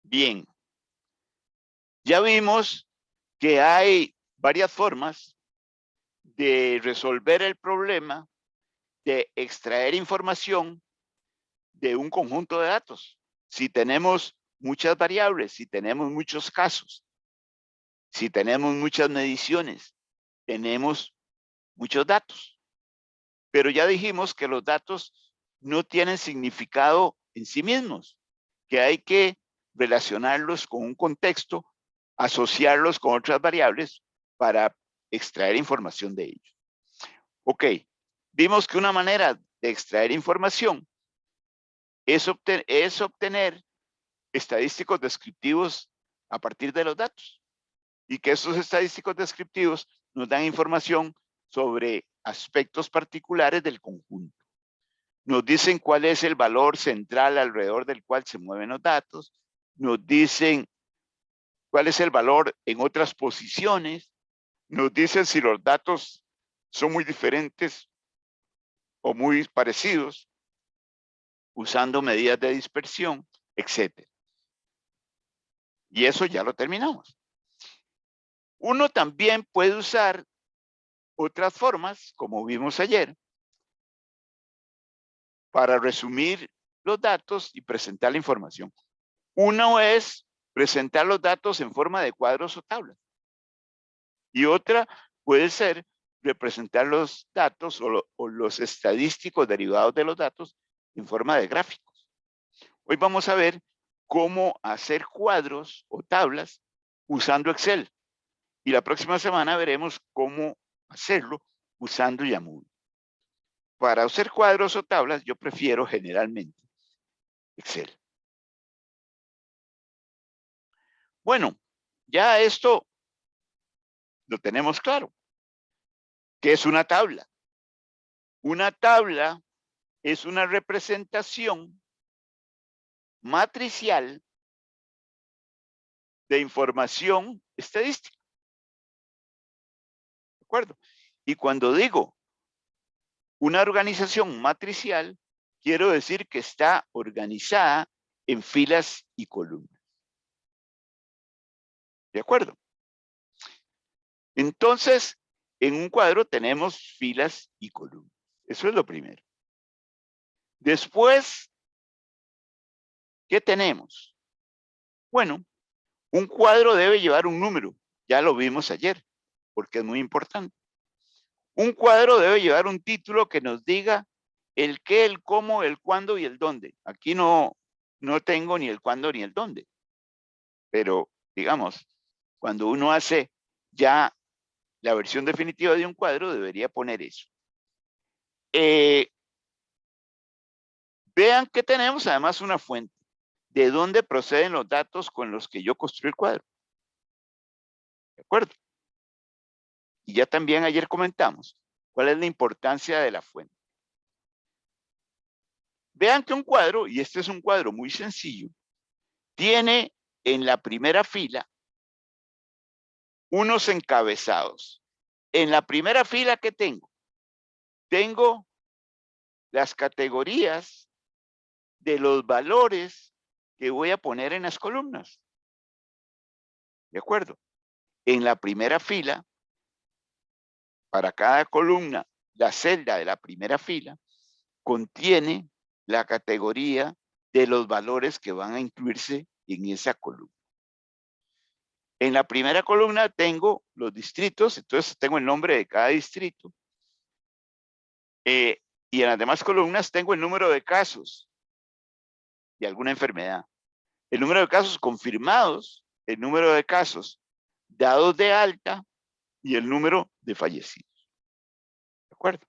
Bien, ya vimos que hay varias formas de resolver el problema de extraer información de un conjunto de datos. Si tenemos muchas variables, si tenemos muchos casos, si tenemos muchas mediciones, tenemos muchos datos. Pero ya dijimos que los datos no tienen significado en sí mismos, que hay que relacionarlos con un contexto, asociarlos con otras variables para extraer información de ellos. Ok, vimos que una manera de extraer información es obtener estadísticos descriptivos a partir de los datos y que esos estadísticos descriptivos nos dan información sobre aspectos particulares del conjunto. Nos dicen cuál es el valor central alrededor del cual se mueven los datos, nos dicen cuál es el valor en otras posiciones, nos dicen si los datos son muy diferentes o muy parecidos, usando medidas de dispersión, etc. Y eso ya lo terminamos. Uno también puede usar otras formas, como vimos ayer, para resumir los datos y presentar la información. Uno es presentar los datos en forma de cuadros o tablas. Y otra puede ser representar los datos o los estadísticos derivados de los datos en forma de gráficos. Hoy vamos a ver cómo hacer cuadros o tablas usando Excel. Y la próxima semana veremos cómo hacerlo usando Yamovi. Para hacer cuadros o tablas, yo prefiero generalmente Excel. Bueno, ya esto lo tenemos claro. ¿Qué es una tabla? Una tabla es una representación matricial de información estadística. ¿De acuerdo? Y cuando digo una organización matricial, quiero decir que está organizada en filas y columnas. ¿De acuerdo? Entonces, en un cuadro tenemos filas y columnas. Eso es lo primero. Después, ¿qué tenemos? Bueno, un cuadro debe llevar un número. Ya lo vimos ayer, porque es muy importante. Un cuadro debe llevar un título que nos diga el qué, el cómo, el cuándo y el dónde. Aquí no tengo ni el cuándo ni el dónde. Pero, digamos, cuando uno hace ya la versión definitiva de un cuadro, debería poner eso. Vean que tenemos además una fuente. ¿De dónde proceden los datos con los que yo construí el cuadro? ¿De acuerdo? Y ya también ayer comentamos cuál es la importancia de la fuente. Vean que un cuadro, y este es un cuadro muy sencillo, tiene en la primera fila unos encabezados. En la primera fila que tengo las categorías de los valores que voy a poner en las columnas. ¿De acuerdo? En la primera fila, para cada columna, la celda de la primera fila contiene la categoría de los valores que van a incluirse en esa columna. En la primera columna tengo los distritos, entonces tengo el nombre de cada distrito. Y en las demás columnas tengo el número de casos de alguna enfermedad, el número de casos confirmados, el número de casos dados de alta y el número de fallecidos. ¿De acuerdo?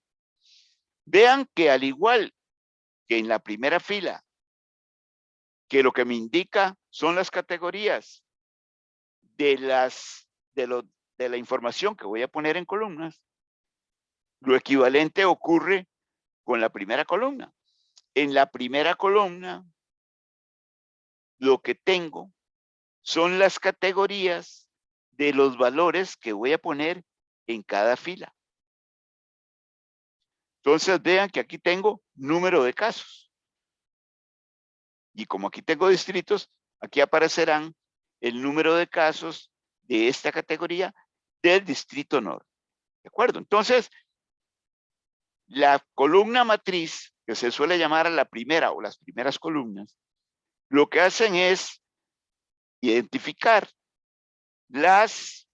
Vean que al igual que en la primera fila, que lo que me indica son las categorías de la información que voy a poner en columnas, lo equivalente ocurre con la primera columna. En la primera columna, lo que tengo son las categorías de los valores que voy a poner en cada fila. Entonces vean que aquí tengo número de casos. Y como aquí tengo distritos, aquí aparecerán el número de casos de esta categoría del Distrito Norte. ¿De acuerdo? Entonces, la columna matriz, que se suele llamar a la primera o las primeras columnas, lo que hacen es identificar las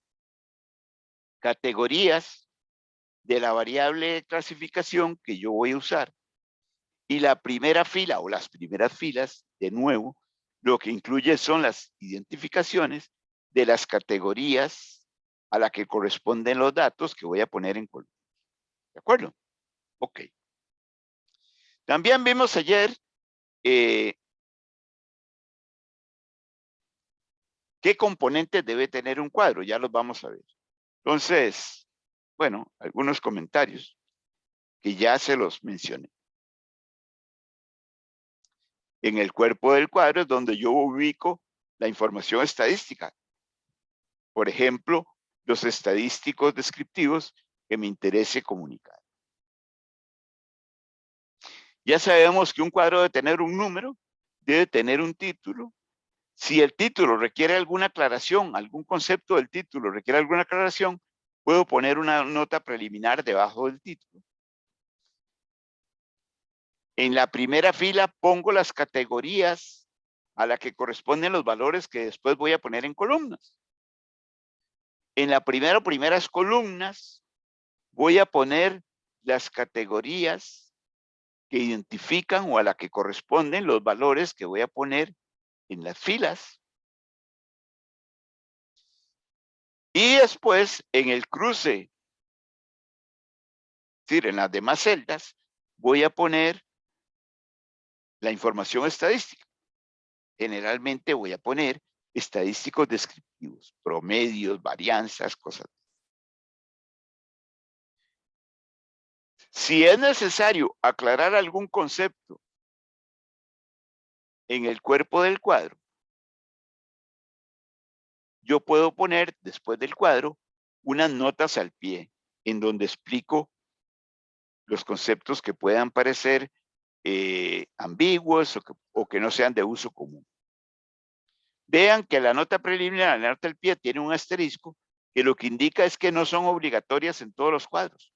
categorías de la variable de clasificación que yo voy a usar. Y la primera fila o las primeras filas, de nuevo, lo que incluye son las identificaciones de las categorías a las que corresponden los datos que voy a poner en columna. ¿De acuerdo? Ok. También vimos ayer qué componentes debe tener un cuadro. Ya los vamos a ver. Entonces, bueno, algunos comentarios que ya se los mencioné. En el cuerpo del cuadro es donde yo ubico la información estadística. Por ejemplo, los estadísticos descriptivos que me interese comunicar. Ya sabemos que un cuadro debe tener un número, debe tener un título. Si el título requiere alguna aclaración, algún concepto del título requiere alguna aclaración, puedo poner una nota preliminar debajo del título. En la primera fila pongo las categorías a las que corresponden los valores que después voy a poner en columnas. En la primeras columnas voy a poner las categorías que identifican o a la que corresponden los valores que voy a poner en las filas. Y después, en el cruce, es decir, en las demás celdas, voy a poner la información estadística. Generalmente voy a poner estadísticos descriptivos, promedios, varianzas, cosas. Si es necesario aclarar algún concepto en el cuerpo del cuadro, yo puedo poner después del cuadro unas notas al pie en donde explico los conceptos que puedan parecer ambiguos o que no sean de uso común. Vean que la nota preliminar, la nota al pie, tiene un asterisco que lo que indica es que no son obligatorias en todos los cuadros.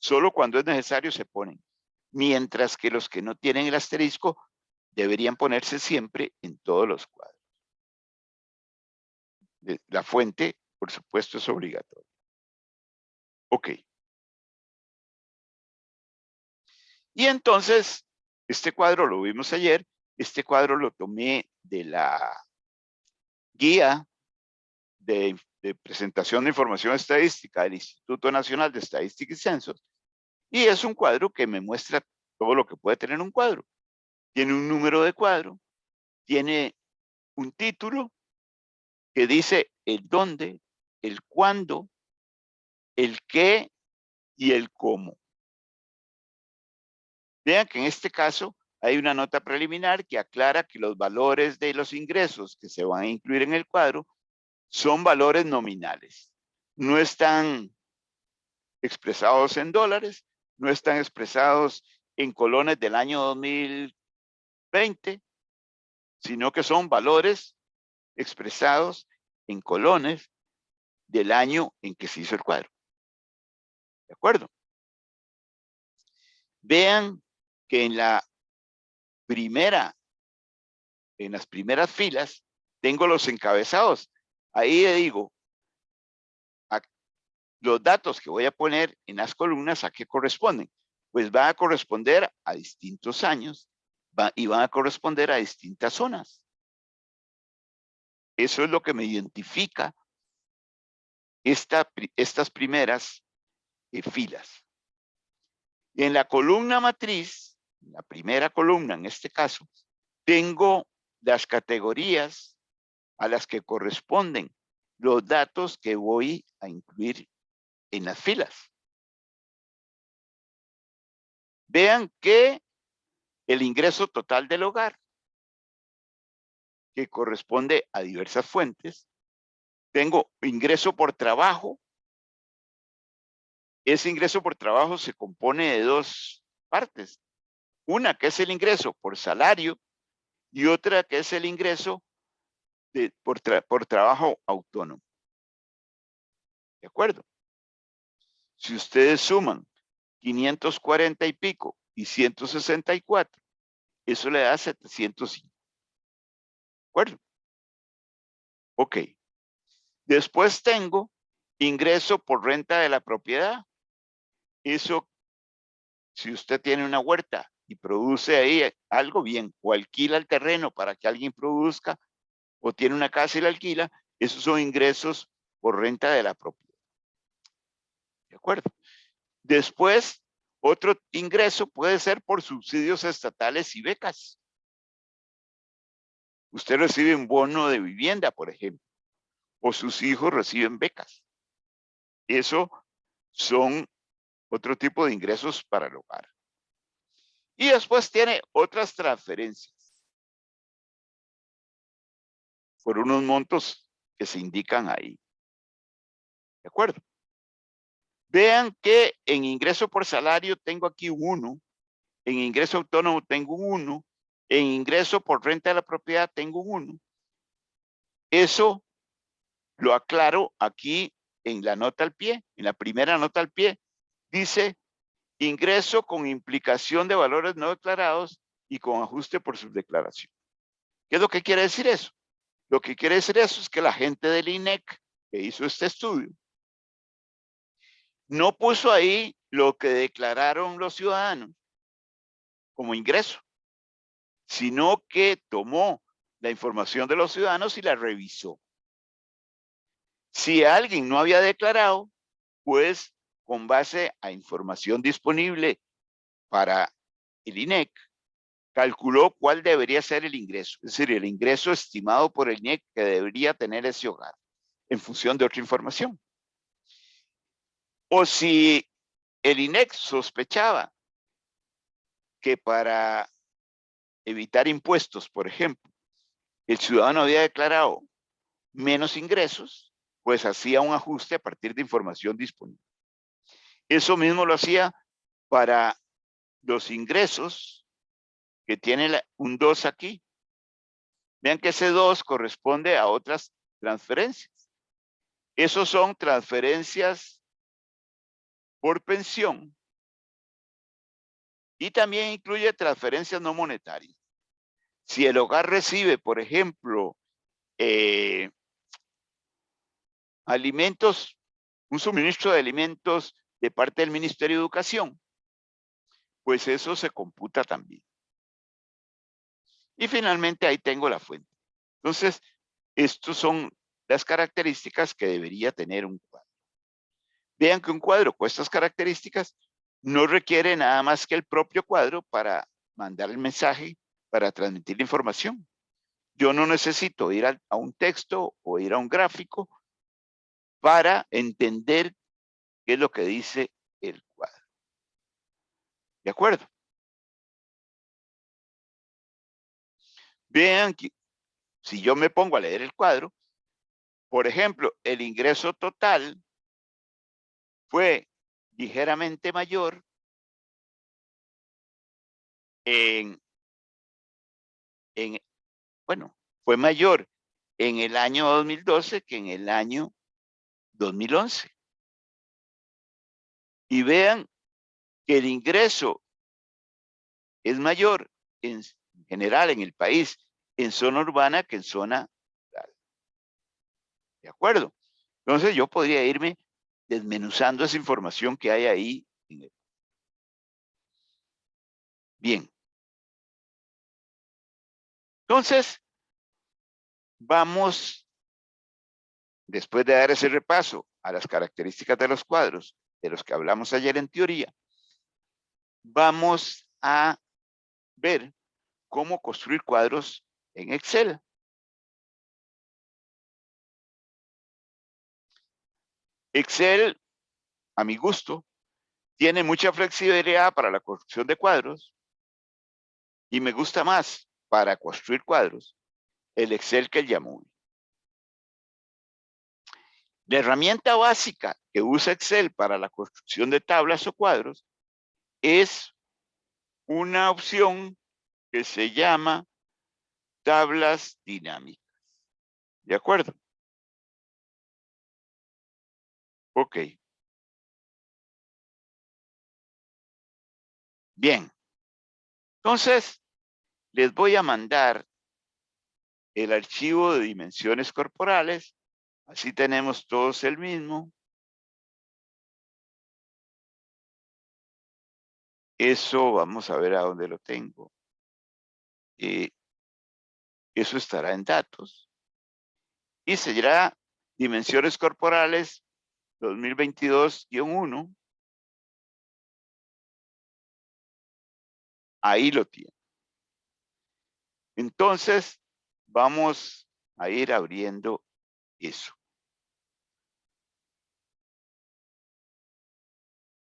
Solo cuando es necesario se ponen. Mientras que los que no tienen el asterisco deberían ponerse siempre en todos los cuadros. La fuente, por supuesto, es obligatoria. Ok. Y entonces, este cuadro lo vimos ayer. Este cuadro lo tomé de la guía de presentación de información estadística del Instituto Nacional de Estadística y Censos. Y es un cuadro que me muestra todo lo que puede tener un cuadro. Tiene un número de cuadro, tiene un título que dice el dónde, el cuándo, el qué y el cómo. Vean que en este caso hay una nota preliminar que aclara que los valores de los ingresos que se van a incluir en el cuadro son valores nominales. No están expresados en dólares, no están expresados en colones del año 2020, sino que son valores expresados en colones del año en que se hizo el cuadro. ¿De acuerdo? Vean que en las primeras filas, tengo los encabezados. Ahí le digo, los datos que voy a poner en las columnas, ¿a qué corresponden? Pues van a corresponder a distintos años y van a corresponder a distintas zonas. Eso es lo que me identifica estas primeras filas. Y en la columna matriz, la primera columna en este caso, tengo las categorías a las que corresponden los datos que voy a incluir en las filas. Vean que el ingreso total del hogar, que corresponde a diversas fuentes, tengo ingreso por trabajo. Ese ingreso por trabajo se compone de dos partes. Una que es el ingreso por salario y otra que es el ingreso por trabajo autónomo. ¿De acuerdo? Si ustedes suman 540 y pico y 164, eso le da 705. ¿De acuerdo? Ok. Después tengo ingreso por renta de la propiedad. Eso, si usted tiene una huerta y produce ahí algo bien, o alquila el terreno para que alguien produzca, o tiene una casa y la alquila, esos son ingresos por renta de la propiedad. ¿De acuerdo? Después, otro ingreso puede ser por subsidios estatales y becas. Usted recibe un bono de vivienda, por ejemplo, o sus hijos reciben becas. Eso son otro tipo de ingresos para el hogar. Y después tiene otras transferencias por unos montos que se indican ahí. ¿De acuerdo? Vean que en ingreso por salario tengo aquí 1, en ingreso autónomo tengo un 1, en ingreso por renta de la propiedad tengo un 1. Eso lo aclaro aquí en la nota al pie, en la primera nota al pie. Dice ingreso con implicación de valores no declarados y con ajuste por subdeclaración. ¿Qué es lo que quiere decir eso? Lo que quiere decir eso es que la gente del INEC que hizo este estudio no puso ahí lo que declararon los ciudadanos como ingreso, sino que tomó la información de los ciudadanos y la revisó. Si alguien no había declarado, pues con base a información disponible para el INEC, calculó cuál debería ser el ingreso, es decir, el ingreso estimado por el INEC que debería tener ese hogar en función de otra información. O si el INEC sospechaba que para evitar impuestos, por ejemplo, el ciudadano había declarado menos ingresos, pues hacía un ajuste a partir de información disponible. Eso mismo lo hacía para los ingresos que tiene un 2 aquí. Vean que ese 2 corresponde a otras transferencias. Esos son transferencias por pensión y también incluye transferencias no monetarias. Si el hogar recibe, por ejemplo, alimentos, un suministro de alimentos de parte del Ministerio de Educación, pues eso se computa también. Y finalmente ahí tengo la fuente. Entonces, estos son las características que debería tener un cuadro. Vean que un cuadro con estas características no requiere nada más que el propio cuadro para mandar el mensaje, para transmitir la información. Yo no necesito ir a un texto o ir a un gráfico para entender qué es lo que dice el cuadro. ¿De acuerdo? Vean que si yo me pongo a leer el cuadro, por ejemplo, el ingreso total fue ligeramente mayor bueno, fue mayor en el año 2012 que en el año 2011. Y vean que el ingreso es mayor en general en el país, en zona urbana que en zona rural. ¿De acuerdo? Entonces yo podría irme desmenuzando esa información que hay ahí. Bien. Entonces, vamos, después de dar ese repaso a las características de los cuadros, de los que hablamos ayer en teoría, vamos a ver cómo construir cuadros en Excel. Excel, a mi gusto, tiene mucha flexibilidad para la construcción de cuadros y me gusta más para construir cuadros el Excel que el Yamovi. La herramienta básica que usa Excel para la construcción de tablas o cuadros es una opción que se llama tablas dinámicas. ¿De acuerdo? Ok. Bien. Entonces, les voy a mandar el archivo de dimensiones corporales. Así tenemos todos el mismo. Eso vamos a ver a dónde lo tengo. Eso estará en datos. Y será dimensiones corporales 2022-1. Ahí lo tiene. Entonces, vamos a ir abriendo eso.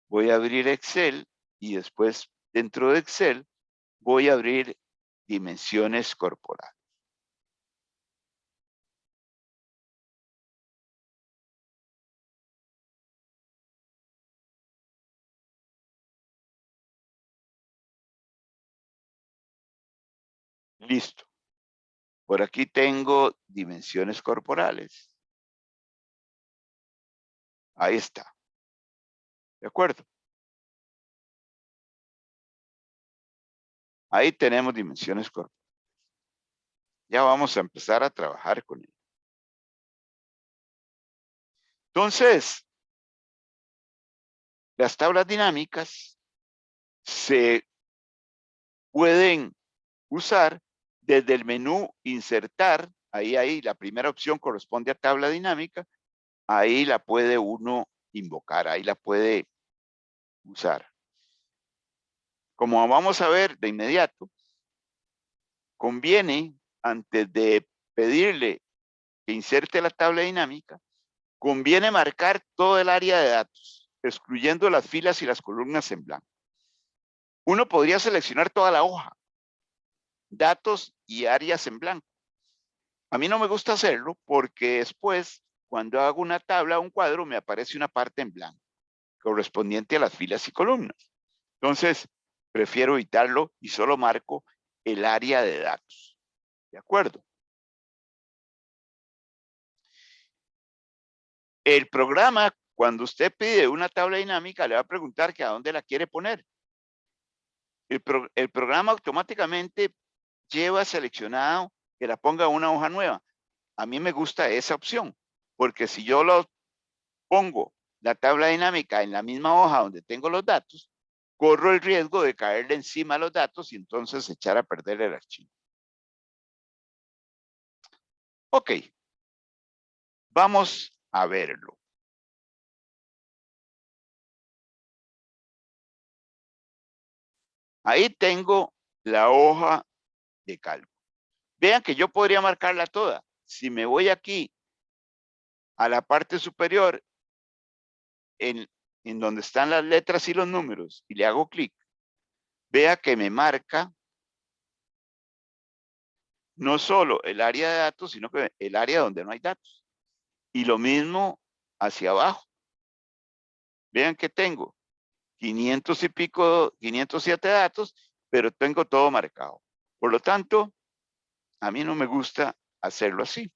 Voy a abrir Excel y después dentro de Excel voy a abrir dimensiones corporales. Listo. Por aquí tengo dimensiones corporales. Ahí está. ¿De acuerdo? Ahí tenemos dimensiones corporales. Ya vamos a empezar a trabajar con él. Entonces, las tablas dinámicas se pueden usar desde el menú insertar. Ahí la primera opción corresponde a tabla dinámica. Ahí la puede uno invocar, ahí la puede usar. Como vamos a ver de inmediato, conviene, antes de pedirle que inserte la tabla dinámica, conviene marcar todo el área de datos, excluyendo las filas y las columnas en blanco. Uno podría seleccionar toda la hoja, datos y áreas en blanco. A mí no me gusta hacerlo porque después, cuando hago una tabla o un cuadro, me aparece una parte en blanco, correspondiente a las filas y columnas. Entonces, prefiero evitarlo y solo marco el área de datos. ¿De acuerdo? El programa, cuando usted pide una tabla dinámica, le va a preguntar que a dónde la quiere poner. El programa automáticamente lleva seleccionado que la ponga en una hoja nueva. A mí me gusta esa opción, porque si yo lo pongo la tabla dinámica en la misma hoja donde tengo los datos, corro el riesgo de caerle encima a los datos y entonces echar a perder el archivo. Ok, vamos a verlo. Ahí tengo la hoja de cálculo. Vean que yo podría marcarla toda. Si me voy aquí a la parte superior, en donde están las letras y los números, y le hago clic, vea que me marca no solo el área de datos, sino que el área donde no hay datos. Y lo mismo hacia abajo. Vean que tengo 500 y pico, 507 datos, pero tengo todo marcado. Por lo tanto, a mí no me gusta hacerlo así.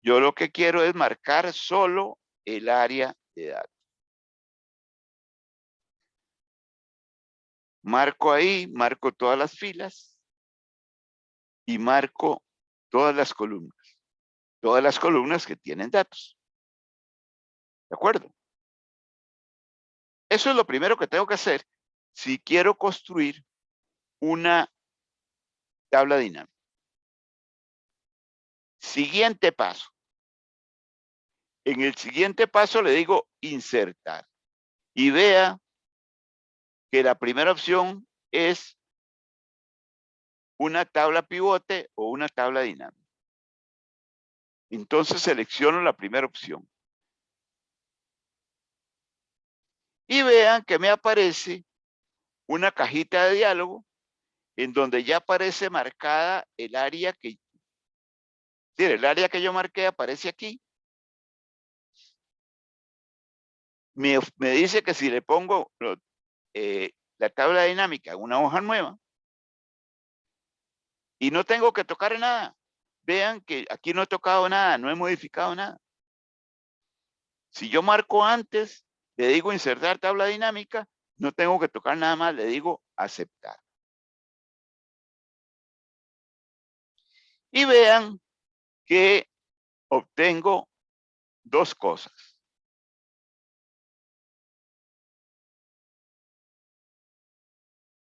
Yo lo que quiero es marcar solo el área de datos. Marco ahí, marco todas las filas y marco todas las columnas. Todas las columnas que tienen datos. ¿De acuerdo? Eso es lo primero que tengo que hacer si quiero construir una tabla dinámica. Siguiente paso. En el siguiente paso le digo insertar. Y vea que la primera opción es una tabla pivote o una tabla dinámica. Entonces selecciono la primera opción. Y vean que me aparece una cajita de diálogo en donde ya aparece marcada el área que... el área que yo marqué aparece aquí. Me dice que si le pongo la tabla dinámica en una hoja nueva y no tengo que tocar nada. vean que aquí no he tocado nada, no he modificado nada. Si yo marco antes, le digo insertar tabla dinámica, no tengo que tocar nada más, le digo aceptar. Y vean que obtengo dos cosas.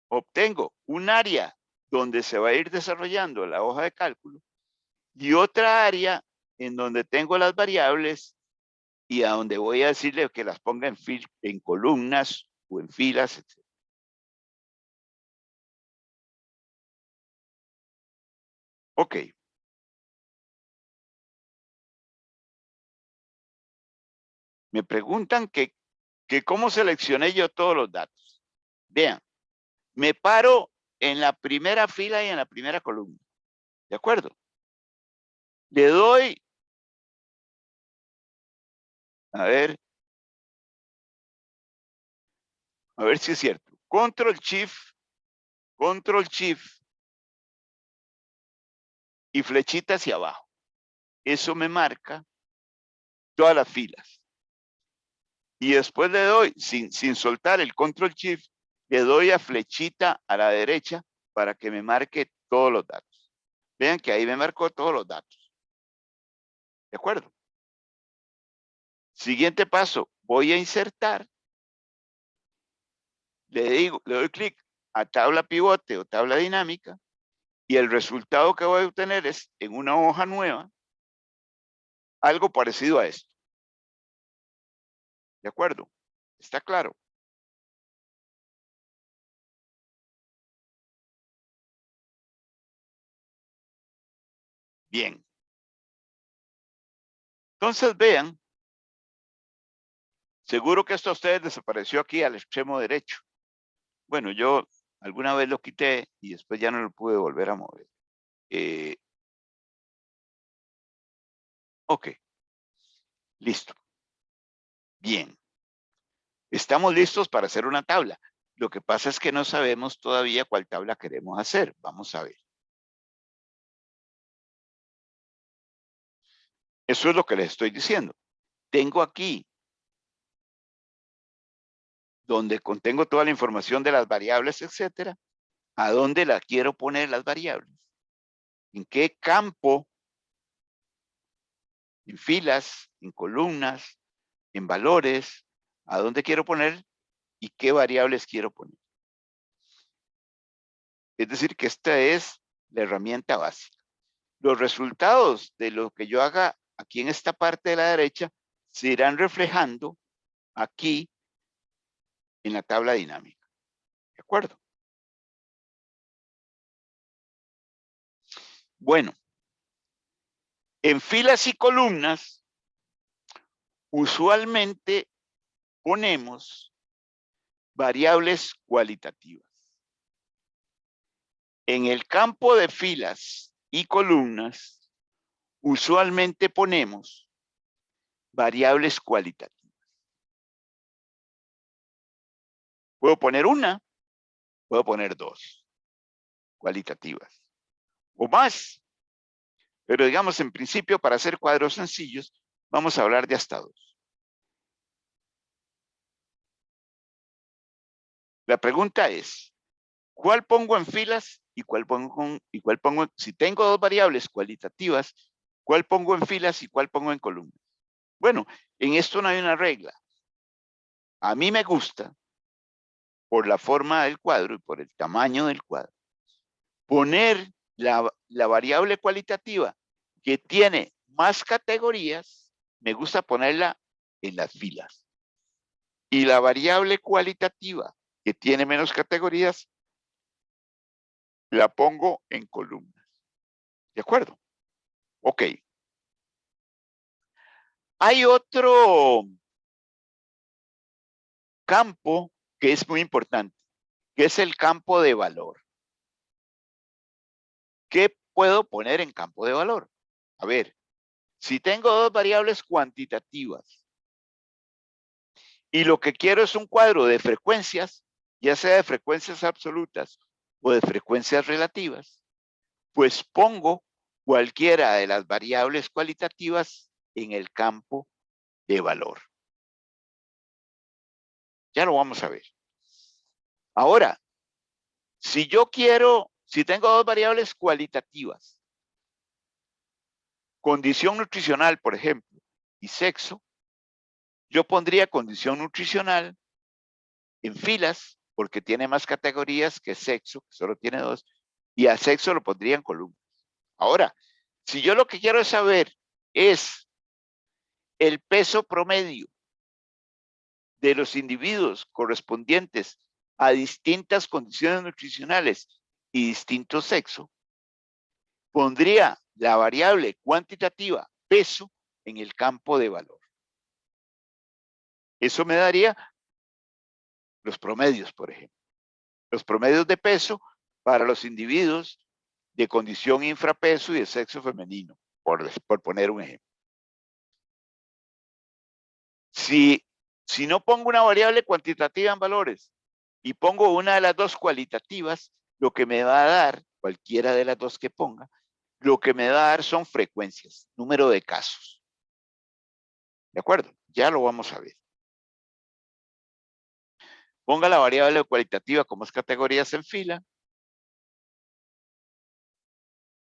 Obtengo un área donde se va a ir desarrollando la hoja de cálculo y otra área en donde tengo las variables y a donde voy a decirle que las ponga en columnas o en filas, etc. Ok. Me preguntan que cómo seleccioné yo todos los datos. Vean, me paro en la primera fila y en la primera columna. ¿De acuerdo? Le doy, a ver si es cierto. Control Shift y flechita hacia abajo. Eso me marca todas las filas. Y después le doy, sin soltar el Control Shift, le doy a flechita a la derecha para que me marque todos los datos. Vean que ahí me marcó todos los datos. ¿De acuerdo? Siguiente paso, voy a insertar. Le doy clic a tabla pivote o tabla dinámica y el resultado que voy a obtener es en una hoja nueva, algo parecido a esto. ¿De acuerdo? ¿Está claro? Bien. Entonces vean, seguro que esto a ustedes desapareció aquí al extremo derecho. Bueno, yo alguna vez lo quité y después ya no lo pude volver a mover. Ok. Listo. Bien. Estamos listos para hacer una tabla. Lo que pasa es que no sabemos todavía cuál tabla queremos hacer. Vamos a ver. Eso es lo que les estoy diciendo. Tengo aquí donde contengo toda la información de las variables, etcétera. ¿A dónde la quiero poner las variables? ¿En qué campo? ¿En filas? ¿En columnas? ¿En valores? ¿A dónde quiero poner? ¿Y qué variables quiero poner? Es decir, que esta es la herramienta básica. Los resultados de lo que yo haga aquí en esta parte de la derecha se irán reflejando aquí en la tabla dinámica. ¿De acuerdo? Bueno, en filas y columnas, usualmente ponemos variables cualitativas. En el campo de filas y columnas, usualmente ponemos variables cualitativas. Puedo poner una, puedo poner dos cualitativas o más. Pero digamos, en principio, para hacer cuadros sencillos, vamos a hablar de hasta dos. La pregunta es, ¿cuál pongo en filas y cuál pongo si tengo dos variables cualitativas, cuál pongo en filas y cuál pongo en columnas? Bueno, en esto no hay una regla. A mí me gusta, por la forma del cuadro y por el tamaño del cuadro, poner la variable cualitativa que tiene más categorías, me gusta ponerla en las filas. Y la variable cualitativa que tiene menos categorías, la pongo en columnas. ¿De acuerdo? Ok. Hay otro campo que es muy importante, que es el campo de valor. ¿Qué puedo poner en campo de valor? A ver, si tengo dos variables cuantitativas y lo que quiero es un cuadro de frecuencias, ya sea de frecuencias absolutas o de frecuencias relativas, pues pongo cualquiera de las variables cualitativas en el campo de valor. Ya lo vamos a ver. Ahora, si tengo dos variables cualitativas, condición nutricional, por ejemplo, y sexo, yo pondría condición nutricional en filas, porque tiene más categorías que sexo, que solo tiene dos, y a sexo lo pondría en columnas. Ahora, si yo lo que quiero saber es el peso promedio de los individuos correspondientes a distintas condiciones nutricionales y distinto sexo, pondría la variable cuantitativa peso en el campo de valor. Eso me daría los promedios, por ejemplo. Los promedios de peso para los individuos de condición infrapeso y de sexo femenino, por poner un ejemplo. Si no pongo una variable cuantitativa en valores y pongo una de las dos cualitativas, lo que me va a dar, cualquiera de las dos que ponga, lo que me va a dar son frecuencias, número de casos. ¿De acuerdo? Ya lo vamos a ver. Ponga la variable cualitativa como es categorías en fila.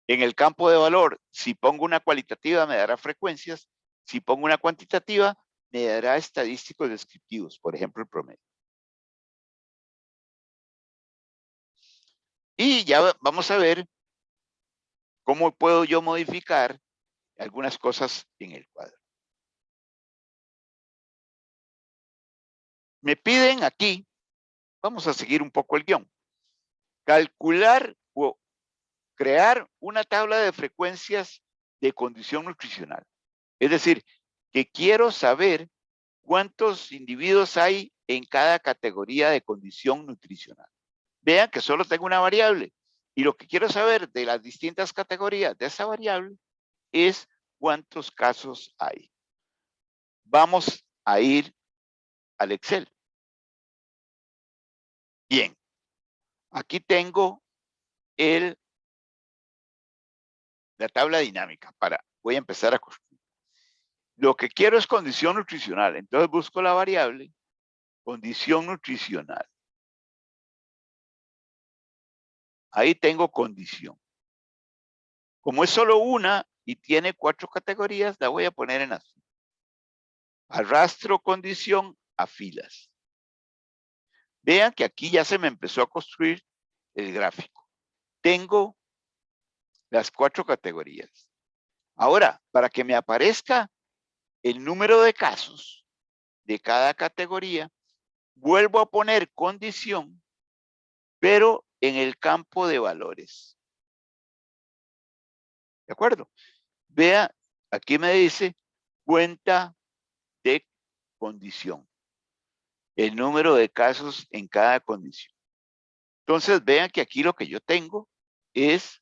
En el campo de valor, si pongo una cualitativa me dará frecuencias. Si pongo una cuantitativa me dará estadísticos descriptivos, por ejemplo el promedio. Y ya vamos a ver cómo puedo yo modificar algunas cosas en el cuadro. Me piden aquí, vamos a seguir un poco el guión, calcular o crear una tabla de frecuencias de condición nutricional. Es decir, que quiero saber cuántos individuos hay en cada categoría de condición nutricional. Vean que solo tengo una variable y lo que quiero saber de las distintas categorías de esa variable es cuántos casos hay. Vamos a ir al Excel. Bien, aquí tengo la tabla dinámica. Voy a empezar a construir. Lo que quiero es condición nutricional, entonces busco la variable condición nutricional. Ahí tengo condición. Como es solo una y tiene 4 categorías, la voy a poner en azul. Arrastro condición a filas. Vean que aquí ya se me empezó a construir el gráfico. Tengo las 4 categorías. Ahora, para que me aparezca el número de casos de cada categoría, vuelvo a poner condición, pero en el campo de valores. ¿De acuerdo? Vea, aquí me dice cuenta de condición. El número de casos en cada condición. Entonces, vean que aquí lo que yo tengo es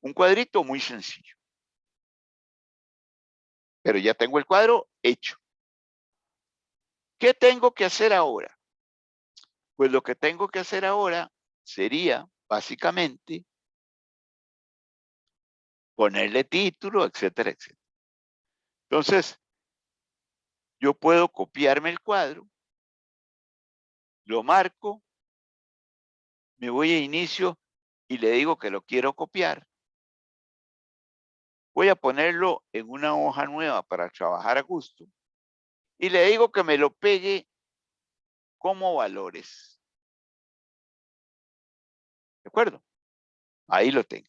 un cuadrito muy sencillo. Pero ya tengo el cuadro hecho. ¿Qué tengo que hacer ahora? Pues lo que tengo que hacer ahora sería, básicamente, ponerle título, etcétera, etcétera. Entonces, yo puedo copiarme el cuadro, lo marco, me voy a inicio y le digo que lo quiero copiar. Voy a ponerlo en una hoja nueva para trabajar a gusto y le digo que me lo pegue como valores. ¿De acuerdo? Ahí lo tengo.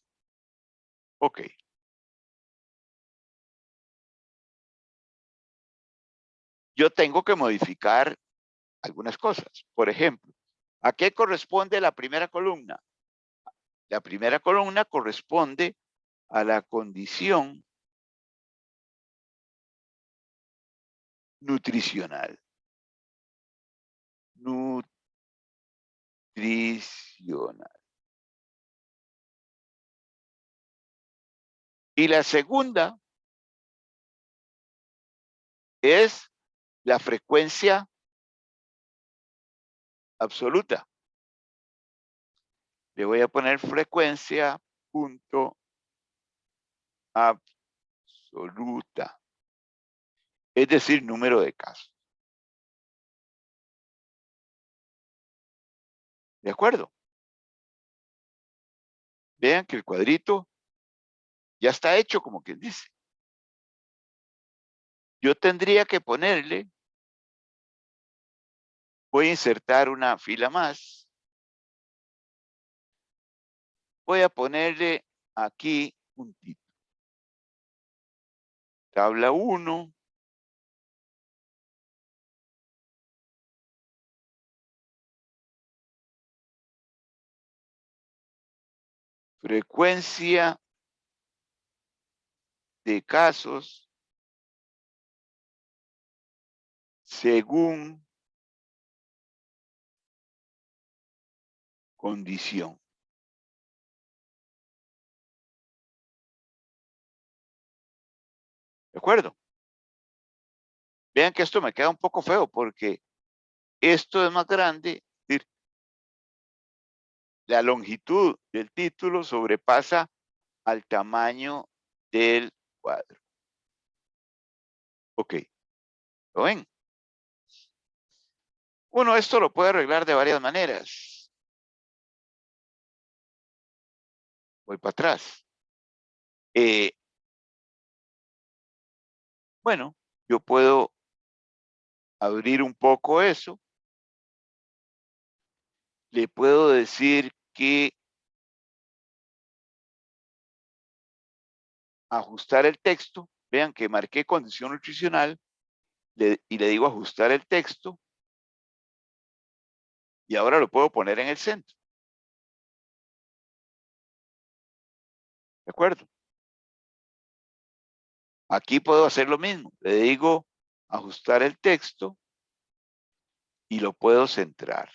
Ok. Yo tengo que modificar algunas cosas. Por ejemplo, ¿a qué corresponde la primera columna? La primera columna corresponde a la condición nutricional. Nutricional. Y la segunda es la frecuencia absoluta. Le voy a poner frecuencia punto absoluta, es decir, número de casos. ¿De acuerdo? Vean que el cuadrito ya está hecho, como quien dice. Yo tendría que ponerle, voy a insertar una fila más. Voy a ponerle aquí un título. Tabla 1. Frecuencia de casos según condición. ¿De acuerdo? Vean que esto me queda un poco feo porque esto es más grande. Es decir, la longitud del título sobrepasa al tamaño del cuadro. Ok, ¿lo ven? Uno esto lo puede arreglar de varias maneras. Voy para atrás. Bueno, yo puedo abrir un poco eso. Le puedo decir que ajustar el texto. Vean que marqué condición nutricional y le digo ajustar el texto. Y ahora lo puedo poner en el centro. ¿De acuerdo? Aquí puedo hacer lo mismo. Le digo ajustar el texto y lo puedo centrar.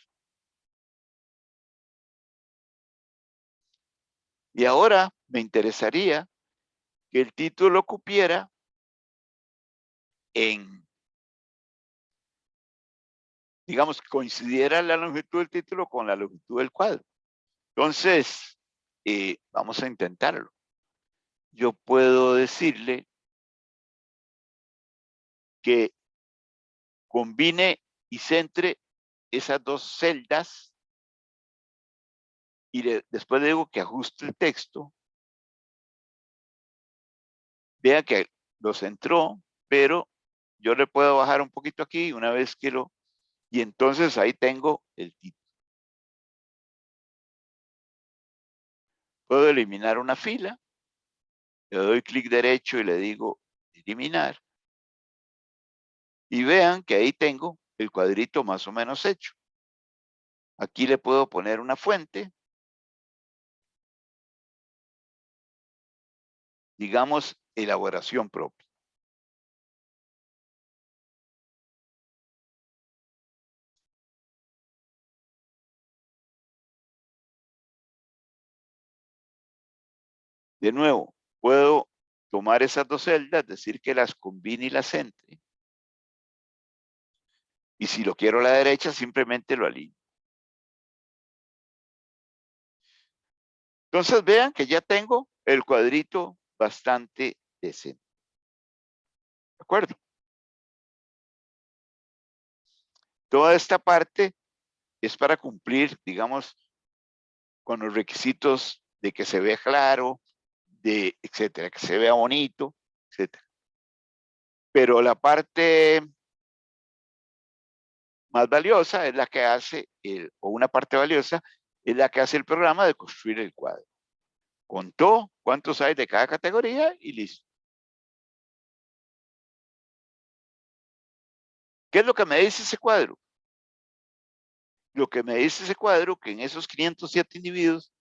Y ahora me interesaría que el título cupiera en, digamos, coincidiera la longitud del título con la longitud del cuadro. Entonces, vamos a intentarlo. Yo puedo decirle que combine y centre esas dos celdas y después le digo que ajuste el texto. Vea que lo centró, pero yo le puedo bajar un poquito aquí una vez que lo... Y entonces ahí tengo el título. Puedo eliminar una fila. Le doy clic derecho y le digo eliminar. Y vean que ahí tengo el cuadrito más o menos hecho. Aquí le puedo poner una fuente. Digamos, elaboración propia. De nuevo, puedo tomar esas dos celdas, decir que las combine y las centre. Y si lo quiero a la derecha, simplemente lo alineo. Entonces vean que ya tengo el cuadrito bastante decente. ¿De acuerdo? Toda esta parte es para cumplir, digamos, con los requisitos de que se vea claro, de etcétera, que se vea bonito, etcétera. Pero la parte más valiosa es la que hace, o una parte valiosa, es la que hace el programa de construir el cuadro. Contó cuántos hay de cada categoría y listo. ¿Qué es lo que me dice ese cuadro? Lo que me dice ese cuadro, que en esos 507 individuos,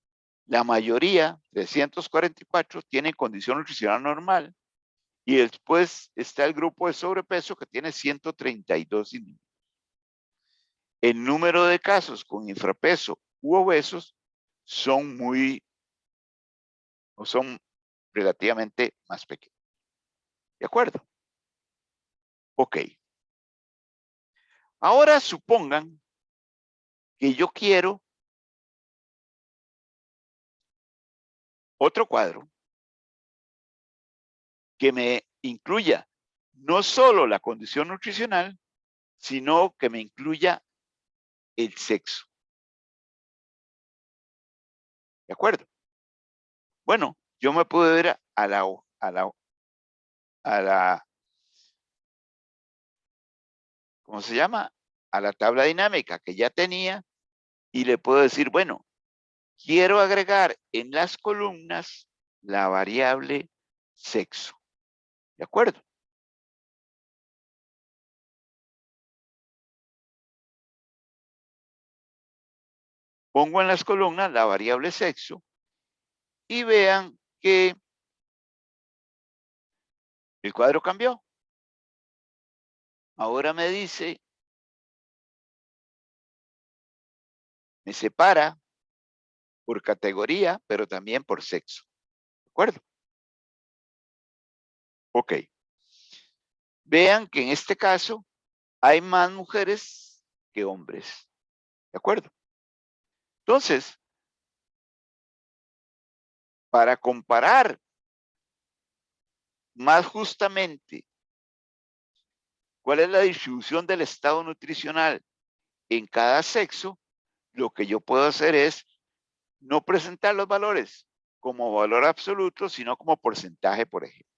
la mayoría, 344, tienen condición nutricional normal. Y después está el grupo de sobrepeso que tiene 132 individuos. El número de casos con infrapeso u obesos son son relativamente más pequeños. ¿De acuerdo? Ok. Ahora supongan que yo quiero otro cuadro que me incluya no solo la condición nutricional, sino que me incluya el sexo. ¿De acuerdo? Bueno, yo me puedo ir a la, ¿cómo se llama? A la tabla dinámica que ya tenía y le puedo decir, bueno, quiero agregar en las columnas la variable sexo. ¿De acuerdo? Pongo en las columnas la variable sexo y vean que el cuadro cambió. Ahora me dice, me separa por categoría, pero también por sexo. ¿De acuerdo? Ok. Vean que en este caso hay más mujeres que hombres. ¿De acuerdo? Entonces, para comparar más justamente cuál es la distribución del estado nutricional en cada sexo, lo que yo puedo hacer es no presentar los valores como valor absoluto, sino como porcentaje, por ejemplo.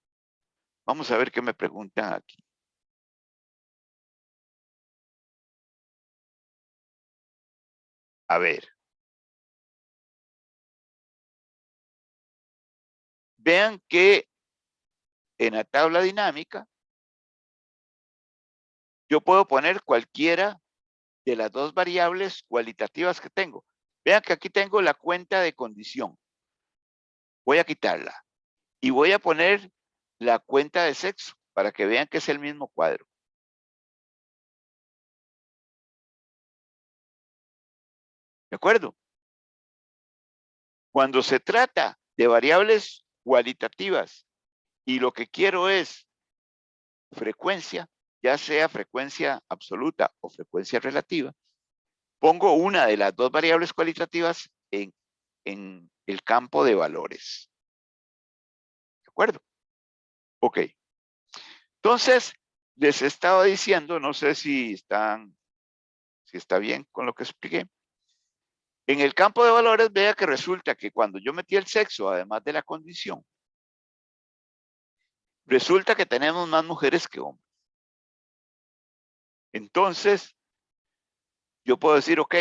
Vamos a ver qué me preguntan aquí. A ver. Vean que en la tabla dinámica yo puedo poner cualquiera de las dos variables cualitativas que tengo. Vean que aquí tengo la cuenta de condición. Voy a quitarla. Y voy a poner la cuenta de sexo para que vean que es el mismo cuadro. ¿De acuerdo? Cuando se trata de variables cualitativas y lo que quiero es frecuencia, ya sea frecuencia absoluta o frecuencia relativa, pongo una de las dos variables cualitativas en el campo de valores. ¿De acuerdo? Ok. Entonces, les estaba diciendo, no sé si está bien con lo que expliqué. En el campo de valores, vea que resulta que cuando yo metí el sexo, además de la condición, resulta que tenemos más mujeres que hombres. Entonces, yo puedo decir, ok,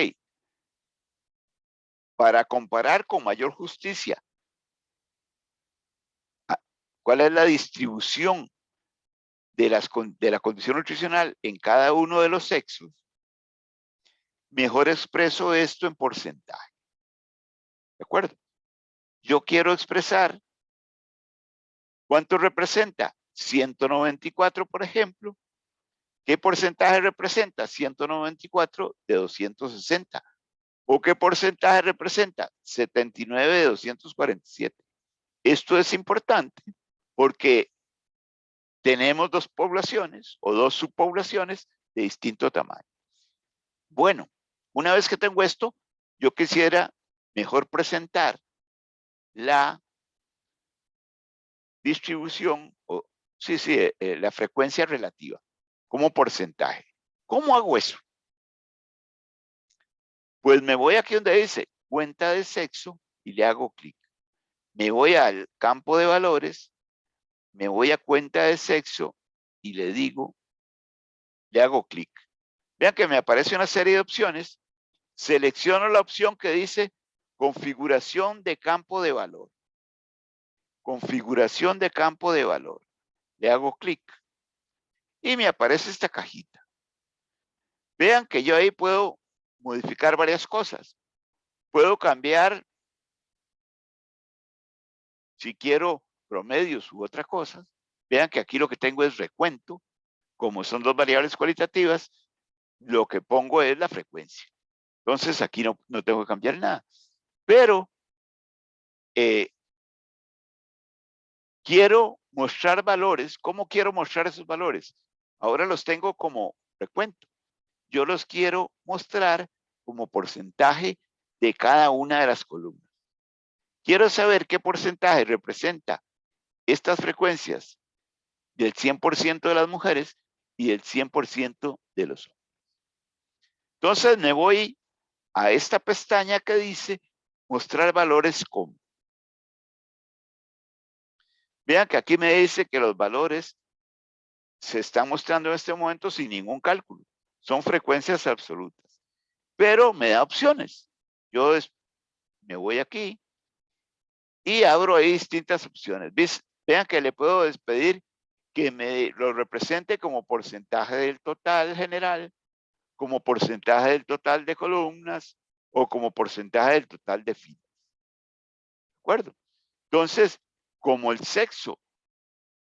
para comparar con mayor justicia, ¿cuál es la distribución de la condición nutricional en cada uno de los sexos? Mejor expreso esto en porcentaje. ¿De acuerdo? Yo quiero expresar cuánto representa 194, por ejemplo. ¿Qué porcentaje representa 194 de 260? ¿O qué porcentaje representa 79 de 247? Esto es importante porque tenemos dos poblaciones o dos subpoblaciones de distinto tamaño. Bueno, una vez que tengo esto, yo quisiera mejor presentar la distribución, la frecuencia relativa como porcentaje. ¿Cómo hago eso? Pues me voy aquí donde dice cuenta de sexo y le hago clic. Me voy al campo de valores, me voy a cuenta de sexo y le digo, le hago clic. Vean que me aparece una serie de opciones. Selecciono la opción que dice configuración de campo de valor. Configuración de campo de valor. Le hago clic y me aparece esta cajita. Vean que yo ahí puedo modificar varias cosas. Puedo cambiar, si quiero, promedios u otras cosas. Vean que aquí lo que tengo es recuento. Como son dos variables cualitativas, lo que pongo es la frecuencia. Entonces aquí no tengo que cambiar nada. Pero quiero mostrar valores. ¿Cómo quiero mostrar esos valores? Ahora los tengo como recuento. Yo los quiero mostrar como porcentaje de cada una de las columnas. Quiero saber qué porcentaje representa estas frecuencias del 100% de las mujeres y del 100% de los hombres. Entonces me voy a esta pestaña que dice mostrar valores como. Vean que aquí me dice que los valores se están mostrando en este momento sin ningún cálculo. Son frecuencias absolutas. Pero me da opciones. Yo me voy aquí y abro ahí distintas opciones. Vean que le puedo pedir que me lo represente como porcentaje del total general, como porcentaje del total de columnas o como porcentaje del total de filas. ¿De acuerdo? Entonces, como el sexo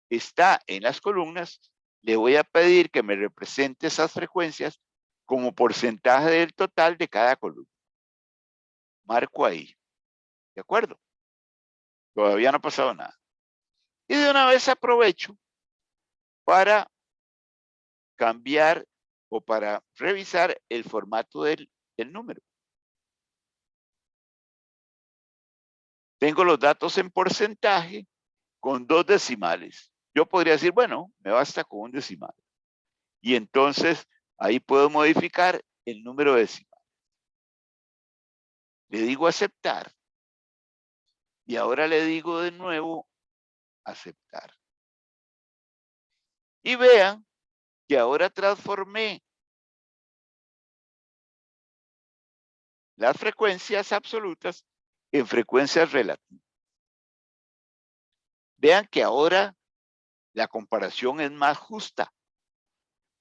está en las columnas, le voy a pedir que me represente esas frecuencias como porcentaje del total de cada columna. Marco ahí. ¿De acuerdo? Todavía no ha pasado nada. Y de una vez aprovecho para cambiar o para revisar el formato del número. Tengo los datos en porcentaje con 2 decimales. Yo podría decir, bueno, me basta con un decimal. Y entonces ahí puedo modificar el número decimal. Le digo aceptar. Y ahora le digo de nuevo aceptar. Y vean que ahora transformé las frecuencias absolutas en frecuencias relativas. Vean que ahora la comparación es más justa,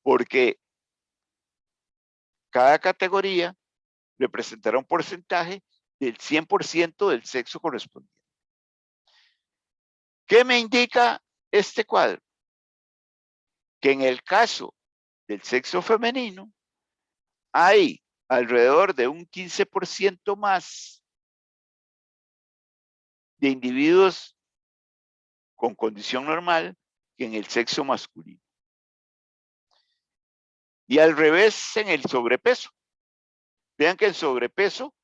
porque cada categoría representará un porcentaje del 100% del sexo correspondiente. ¿Qué me indica este cuadro? Que en el caso del sexo femenino hay alrededor de un 15% más de individuos con condición normal que en el sexo masculino. Y al revés en el sobrepeso. Vean que en sobrepeso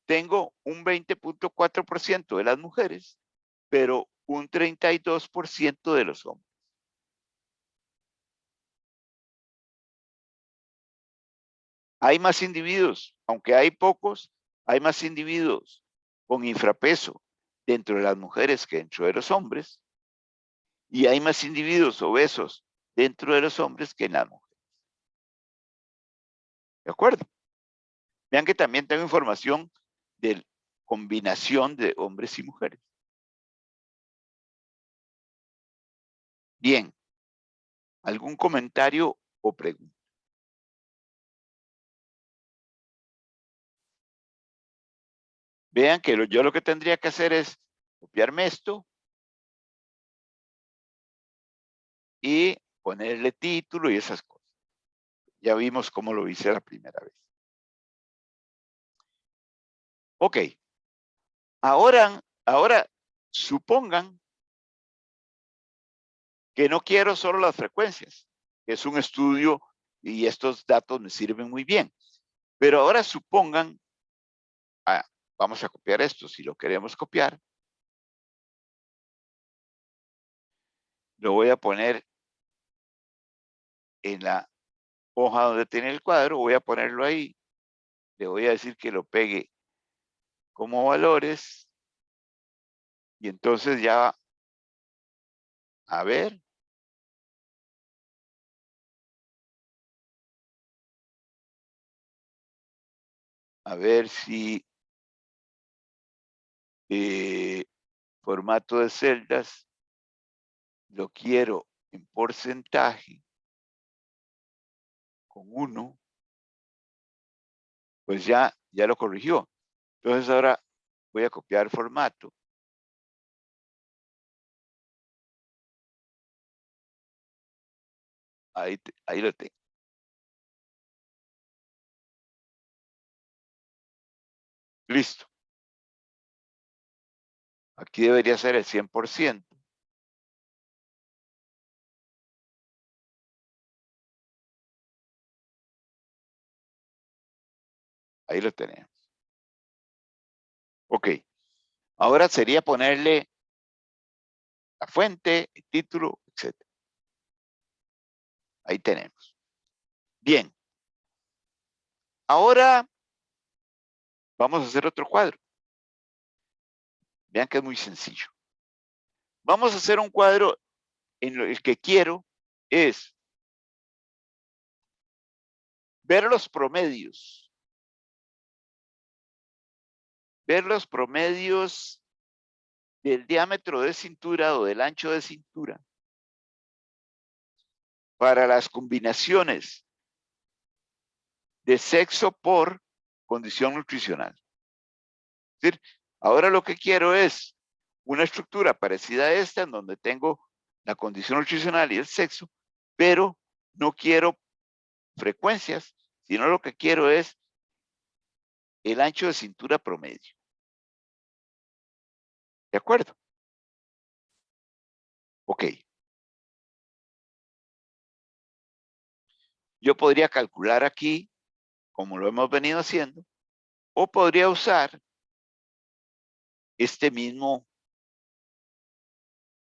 tengo un 20.4% de las mujeres, pero un 32% de los hombres. Hay más individuos, aunque hay pocos, hay más individuos con infrapeso dentro de las mujeres que dentro de los hombres, y hay más individuos obesos dentro de los hombres que en las mujeres. ¿De acuerdo? Vean que también tengo información de combinación de hombres y mujeres. Bien, ¿algún comentario o pregunta? Vean que yo lo que tendría que hacer es copiarme esto y ponerle título y esas cosas. Ya vimos cómo lo hice la primera vez. Ok. Ahora supongan que no quiero solo las frecuencias. Es un estudio y estos datos me sirven muy bien. Pero ahora supongan, vamos a copiar esto, si lo queremos copiar. Lo voy a poner en la hoja donde tiene el cuadro, voy a ponerlo ahí. Le voy a decir que lo pegue como valores. Y entonces ya, a ver. A ver si formato de celdas lo quiero en porcentaje con 1, pues ya lo corrigió. Entonces ahora voy a copiar formato. Ahí lo tengo. Listo. Aquí debería ser el 100%. Ahí lo tenemos. Ok. Ahora sería ponerle la fuente, el título, etc. Ahí tenemos. Bien. Ahora vamos a hacer otro cuadro. Vean que es muy sencillo. Vamos a hacer un cuadro en el que quiero es ver los promedios. Ver los promedios del diámetro de cintura o del ancho de cintura para las combinaciones de sexo por condición nutricional. Es decir, ahora lo que quiero es una estructura parecida a esta, en donde tengo la condición nutricional y el sexo, pero no quiero frecuencias, sino lo que quiero es el ancho de cintura promedio. ¿De acuerdo? Ok. Yo podría calcular aquí, como lo hemos venido haciendo, o podría usar este mismo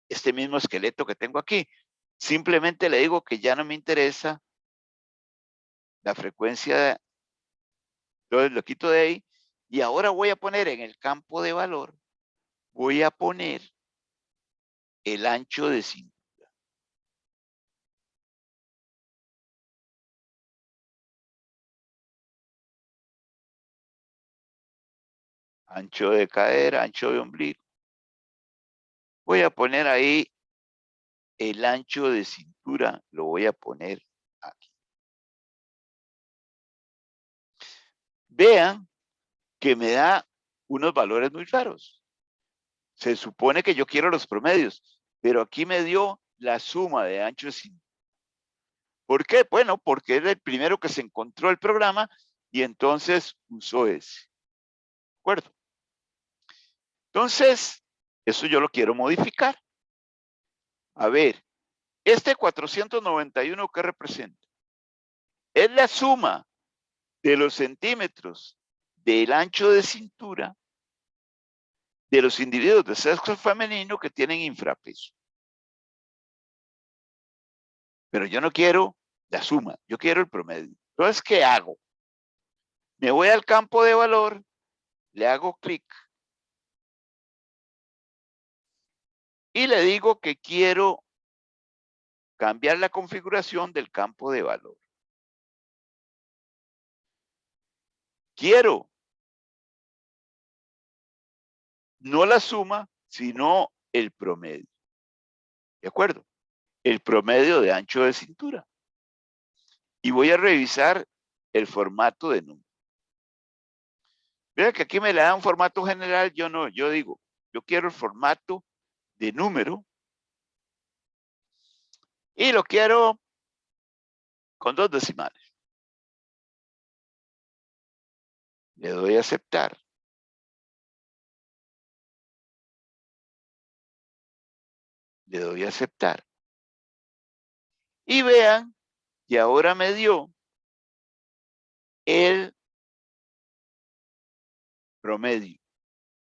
esqueleto que tengo aquí. Simplemente le digo que ya no me interesa la frecuencia, entonces lo quito de ahí, y ahora voy a poner en el campo de valor, voy a poner el ancho de cintura. Ancho de cadera, ancho de ombligo. Voy a poner ahí el ancho de cintura, lo voy a poner aquí. Vean que me da unos valores muy raros. Se supone que yo quiero los promedios, pero aquí me dio la suma de ancho de cintura. ¿Por qué? Bueno, porque era el primero que se encontró el programa y entonces usó ese. ¿De acuerdo? Entonces, eso yo lo quiero modificar. A ver, este 491, ¿qué representa? Es la suma de los centímetros del ancho de cintura de los individuos de sexo femenino que tienen infrapeso. Pero yo no quiero la suma, yo quiero el promedio. Entonces, ¿qué hago? Me voy al campo de valor, le hago clic y le digo que quiero cambiar la configuración del campo de valor. Quiero no la suma, sino el promedio. ¿De acuerdo? El promedio de ancho de cintura. Y voy a revisar el formato de número. Vean que aquí me le da un formato general, yo no, yo digo, yo quiero el formato de número y lo quiero con 2 decimales. Le doy a aceptar. Le doy a aceptar. Y vean que ahora me dio el promedio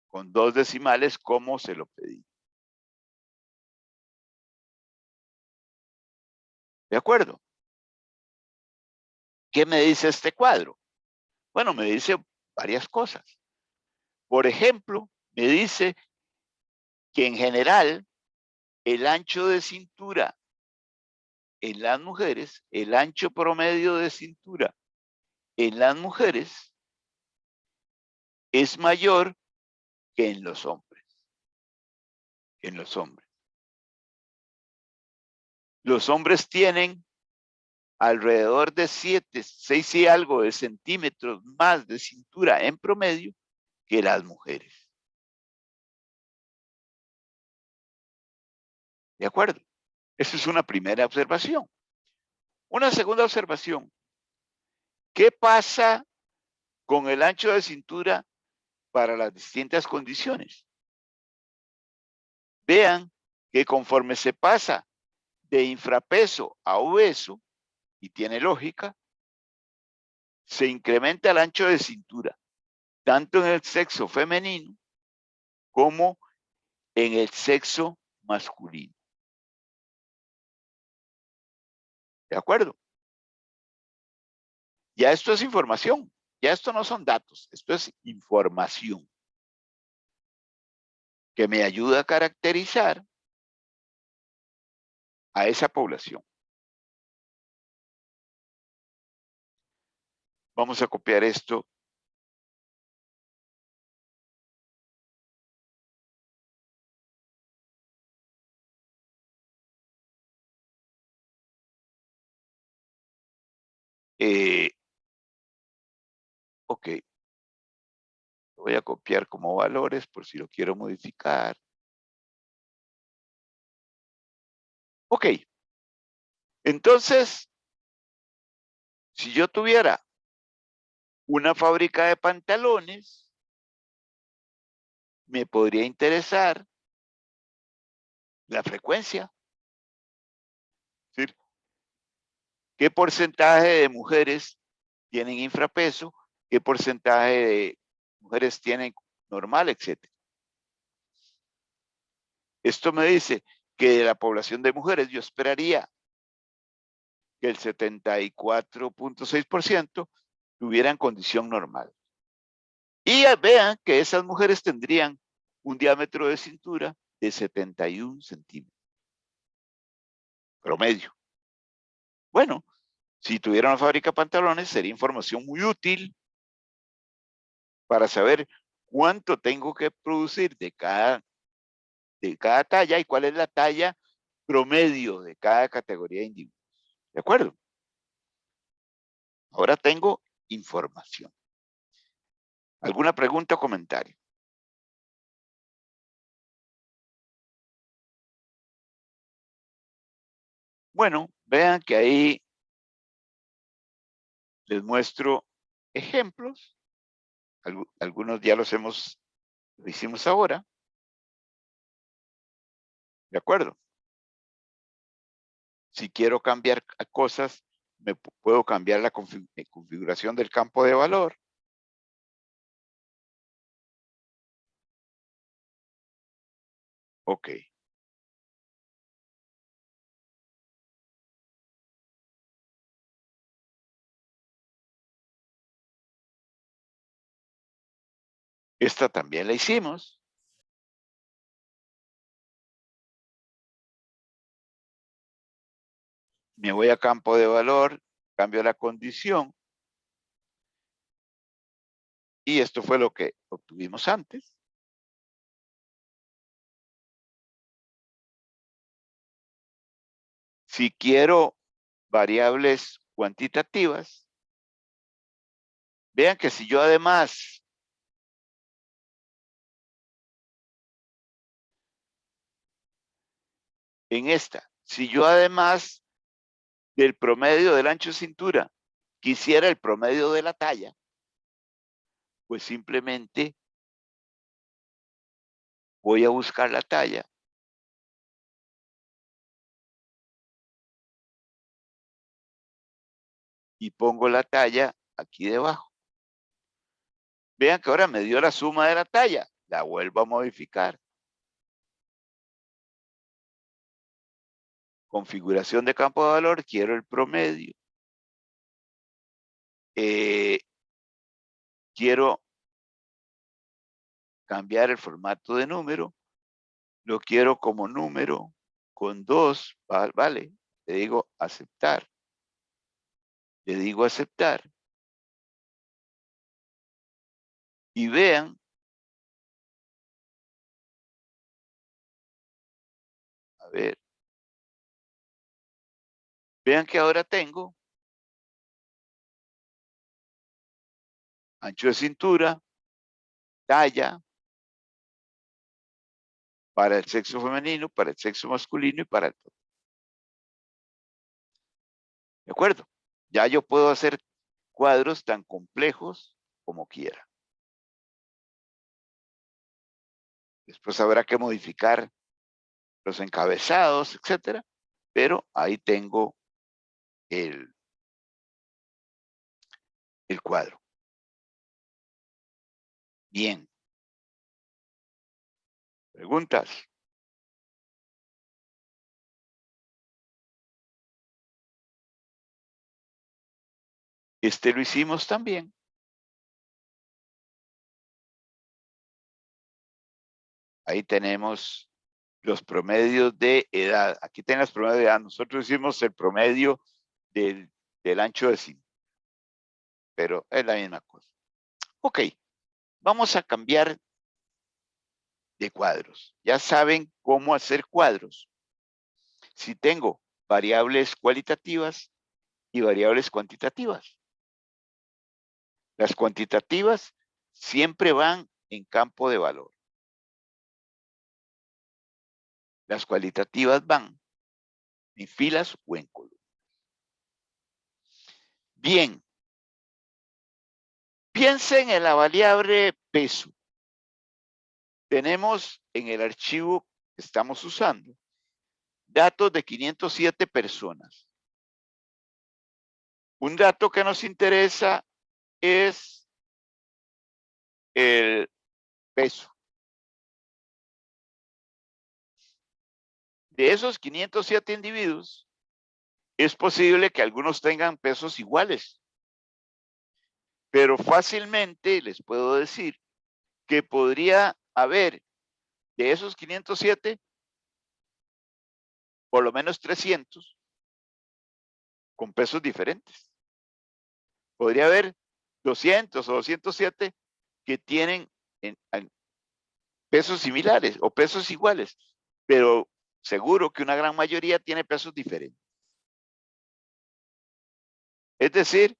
con 2 decimales como se lo pedí. ¿De acuerdo? ¿Qué me dice este cuadro? Bueno, me dice varias cosas. Por ejemplo, me dice que en general el ancho de cintura en las mujeres, el ancho promedio de cintura en las mujeres es mayor que en los hombres. En los hombres. Los hombres tienen alrededor de 7, 6 y algo de centímetros más de cintura en promedio que las mujeres. ¿De acuerdo? Esa es una primera observación. Una segunda observación. ¿Qué pasa con el ancho de cintura para las distintas condiciones? Vean que conforme se pasa de infrapeso a obeso, y tiene lógica, se incrementa el ancho de cintura, tanto en el sexo femenino como en el sexo masculino. ¿De acuerdo? Ya esto es información. Ya esto no son datos, esto es información que me ayuda a caracterizar a esa población. Vamos a copiar esto. Ok, lo voy a copiar como valores por si lo quiero modificar. Ok, entonces, si yo tuviera una fábrica de pantalones, me podría interesar la frecuencia. Es decir, ¿qué porcentaje de mujeres tienen infrapeso? ¿Qué porcentaje de mujeres tienen normal, etcétera? Esto me dice que de la población de mujeres yo esperaría que el 74.6% tuvieran condición normal. Y vean que esas mujeres tendrían un diámetro de cintura de 71 centímetros promedio. Bueno, si tuviera una fábrica de pantalones, sería información muy útil para saber cuánto tengo que producir de cada talla y cuál es la talla promedio de cada categoría de individuos. ¿De acuerdo? Ahora tengo información. ¿Alguna pregunta o comentario? Bueno, vean que ahí les muestro ejemplos. Algunos ya lo hicimos ahora. ¿De acuerdo? Si quiero cambiar cosas, puedo cambiar la configuración del campo de valor. Ok. Esta también la hicimos. Me voy a campo de valor, cambio la condición. Y esto fue lo que obtuvimos antes. Si quiero variables cuantitativas, vean que si yo además en esta, si yo además del promedio del ancho de cintura quisiera el promedio de la talla, pues simplemente voy a buscar la talla y pongo la talla aquí debajo. Vean que ahora me dio la suma de la talla. La vuelvo a modificar. Configuración de campo de valor, quiero el promedio. Quiero cambiar el formato de número. Lo quiero como número con 2, vale. Le digo aceptar. Le digo aceptar. Y vean, a ver, vean que ahora tengo ancho de cintura, talla, para el sexo femenino, para el sexo masculino y para el... ¿De acuerdo? Ya yo puedo hacer cuadros tan complejos como quiera. Después habrá que modificar los encabezados, etcétera, pero ahí tengo el cuadro. Bien. ¿Preguntas? Este lo hicimos también. Ahí tenemos los promedios de edad. Aquí tenemos los promedios de edad. Nosotros hicimos el promedio del ancho de cinta. Pero es la misma cosa. Ok, vamos a cambiar de cuadros. Ya saben cómo hacer cuadros. Si tengo variables cualitativas y variables cuantitativas. Las cuantitativas siempre van en campo de valor. Las cualitativas van en filas o en columnas. Bien. Piensen en la variable peso. Tenemos en el archivo que estamos usando datos de 507 personas. Un dato que nos interesa es el peso. De esos 507 individuos, es posible que algunos tengan pesos iguales. Pero fácilmente les puedo decir que podría haber de esos 507, por lo menos 300 con pesos diferentes. Podría haber 200 o 207 que tienen en pesos similares o pesos iguales, pero seguro que una gran mayoría tiene pesos diferentes. Es decir,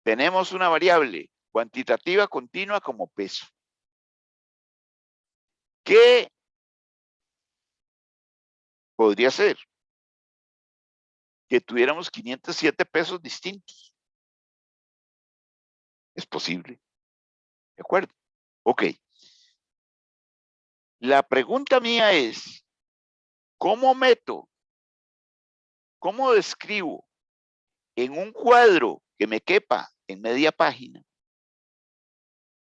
tenemos una variable cuantitativa continua como peso. ¿Qué podría ser? Que tuviéramos 507 pesos distintos. Es posible. ¿De acuerdo? Ok. La pregunta mía es, ¿cómo meto? ¿Cómo describo en un cuadro que me quepa en media página?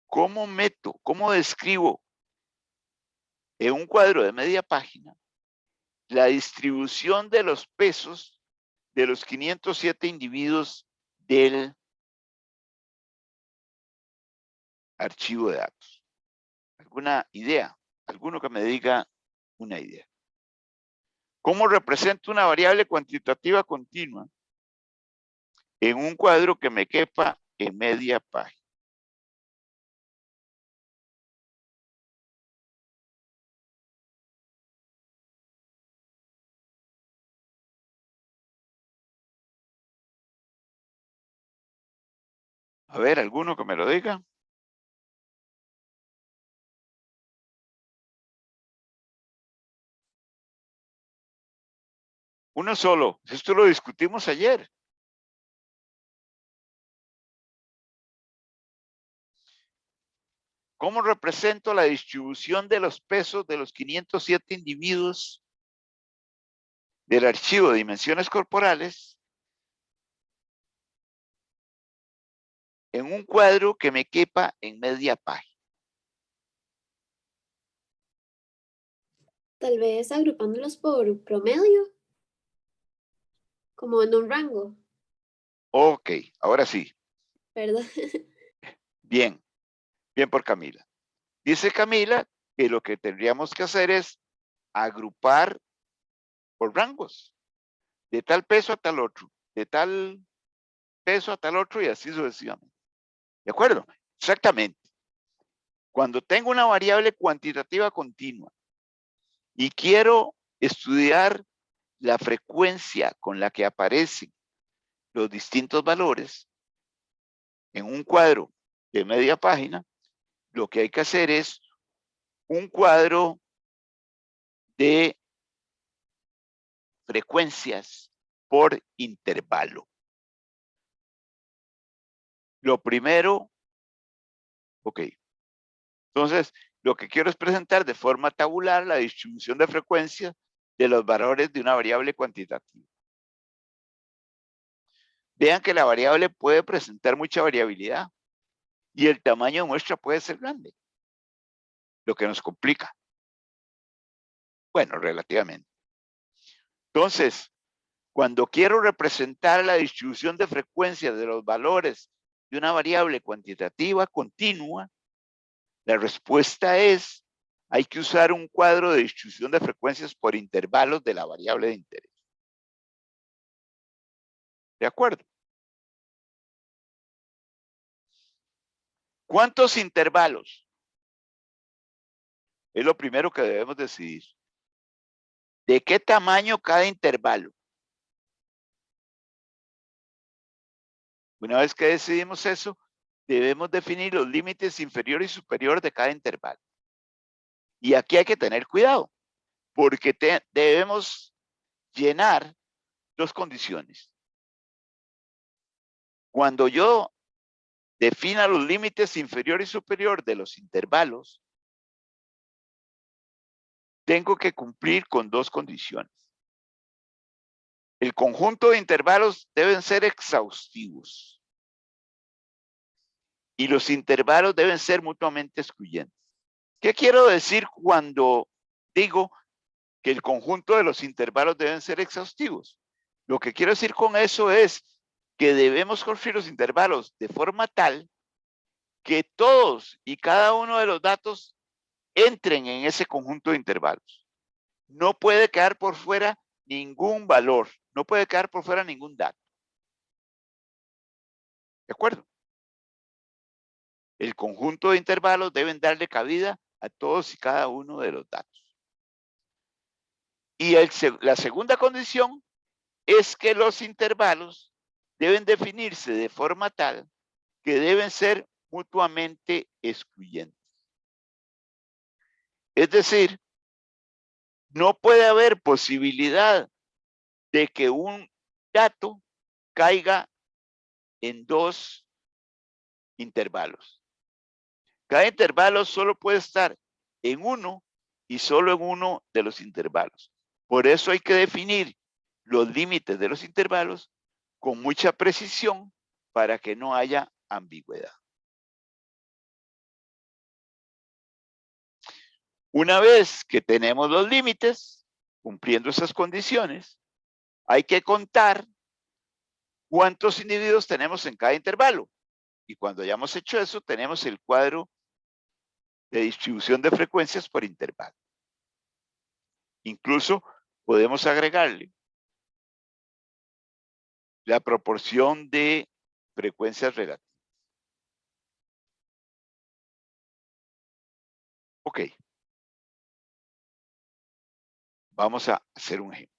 ¿Cómo meto? ¿Cómo describo en un cuadro de media página la distribución de los pesos de los 507 individuos del archivo de datos? ¿Alguna idea? ¿Alguno que me diga una idea? ¿Cómo represento una variable cuantitativa continua en un cuadro que me quepa en media página? A ver, ¿alguno que me lo diga? Uno solo. Esto lo discutimos ayer. ¿Cómo represento la distribución de los pesos de los 507 individuos del archivo de dimensiones corporales en un cuadro que me quepa en media página? Tal vez agrupándolos por promedio, como en un rango, Ok, ahora sí. ¿verdad? Bien, bien por Camila. Dice Camila que lo que tendríamos que hacer es agrupar por rangos, de tal peso a tal otro, de tal peso a tal otro y así sucesivamente. ¿De acuerdo? Exactamente. Cuando tengo una variable cuantitativa continua y quiero estudiar la frecuencia con la que aparecen los distintos valores en un cuadro de media página, lo que hay que hacer es un cuadro de frecuencias por intervalo. Lo primero, ok. Entonces, lo que quiero es presentar de forma tabular la distribución de frecuencia de los valores de una variable cuantitativa. Vean que la variable puede presentar mucha variabilidad y el tamaño de muestra puede ser grande, lo que nos complica. Bueno, relativamente. Entonces, Cuando quiero representar la distribución de frecuencia de los valores de una variable cuantitativa continua, la respuesta es, hay que usar un cuadro de distribución de frecuencias por intervalos de la variable de interés. ¿De acuerdo? ¿Cuántos intervalos? Es lo primero que debemos decidir. ¿De qué tamaño cada intervalo? Una vez que decidimos eso, debemos definir los límites inferior y superior de cada intervalo. Y aquí hay que tener cuidado, porque debemos llenar dos condiciones. Cuando yo defina los límites inferior y superior de los intervalos, tengo que cumplir con dos condiciones. El conjunto de intervalos deben ser exhaustivos y los intervalos deben ser mutuamente excluyentes. ¿Qué quiero decir cuando digo que el conjunto de los intervalos deben ser exhaustivos? Lo que quiero decir con eso es que debemos construir los intervalos de forma tal que todos y cada uno de los datos entren en ese conjunto de intervalos. No puede quedar por fuera ningún valor, no puede quedar por fuera ningún dato. ¿De acuerdo? El conjunto de intervalos deben darle cabida a todos y cada uno de los datos. Y la segunda condición es que los intervalos deben definirse de forma tal que deben ser mutuamente excluyentes. Es decir, no puede haber posibilidad de que un dato caiga en dos intervalos. Cada intervalo solo puede estar en uno y solo en uno de los intervalos. Por eso hay que definir los límites de los intervalos con mucha precisión para que no haya ambigüedad. Una vez que tenemos los límites, cumpliendo esas condiciones, hay que contar cuántos individuos tenemos en cada intervalo. Y cuando hayamos hecho eso, tenemos el cuadro de distribución de frecuencias por intervalo. Incluso podemos agregarle la proporción de frecuencias relativas. Ok. Vamos a hacer un ejemplo.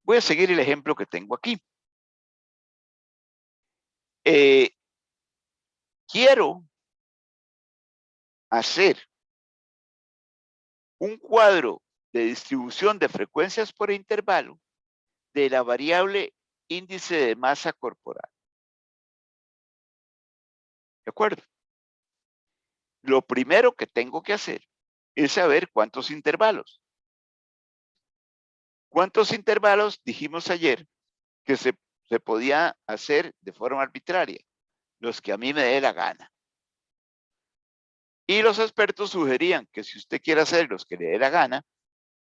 Voy a seguir el ejemplo que tengo aquí. Quiero hacer un cuadro de distribución de frecuencias por intervalo de la variable índice de masa corporal. ¿De acuerdo? Lo primero que tengo que hacer es saber cuántos intervalos. ¿Cuántos intervalos dijimos ayer que se podía hacer de forma arbitraria? Los que a mí me dé la gana. Y los expertos sugerían que si usted quiere hacer los que le dé la gana,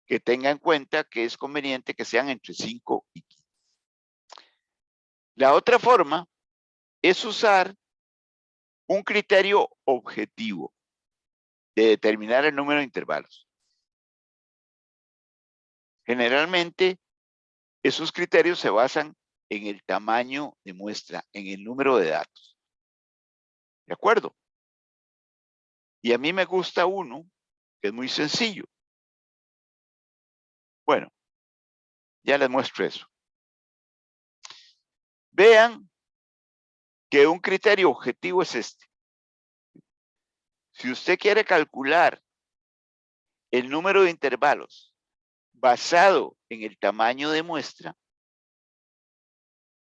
que tenga en cuenta que es conveniente que sean entre 5 y 15. La otra forma es usar un criterio objetivo de determinar el número de intervalos. Generalmente, esos criterios se basan en el tamaño de muestra, en el número de datos. ¿De acuerdo? Y a mí me gusta uno que es muy sencillo. Bueno, ya les muestro eso. Vean que un criterio objetivo es este. Si usted quiere calcular el número de intervalos basado en el tamaño de muestra,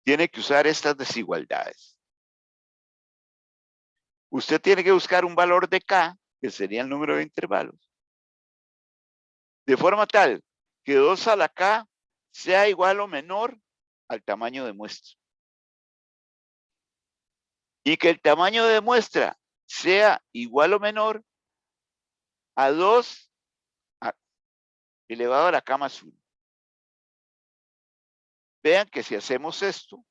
tiene que usar estas desigualdades. Usted tiene que buscar un valor de K, que sería el número de intervalos, de forma tal que 2 a la K sea igual o menor al tamaño de muestra. Y que el tamaño de muestra sea igual o menor a 2 elevado a la K más 1. vean que si hacemos esto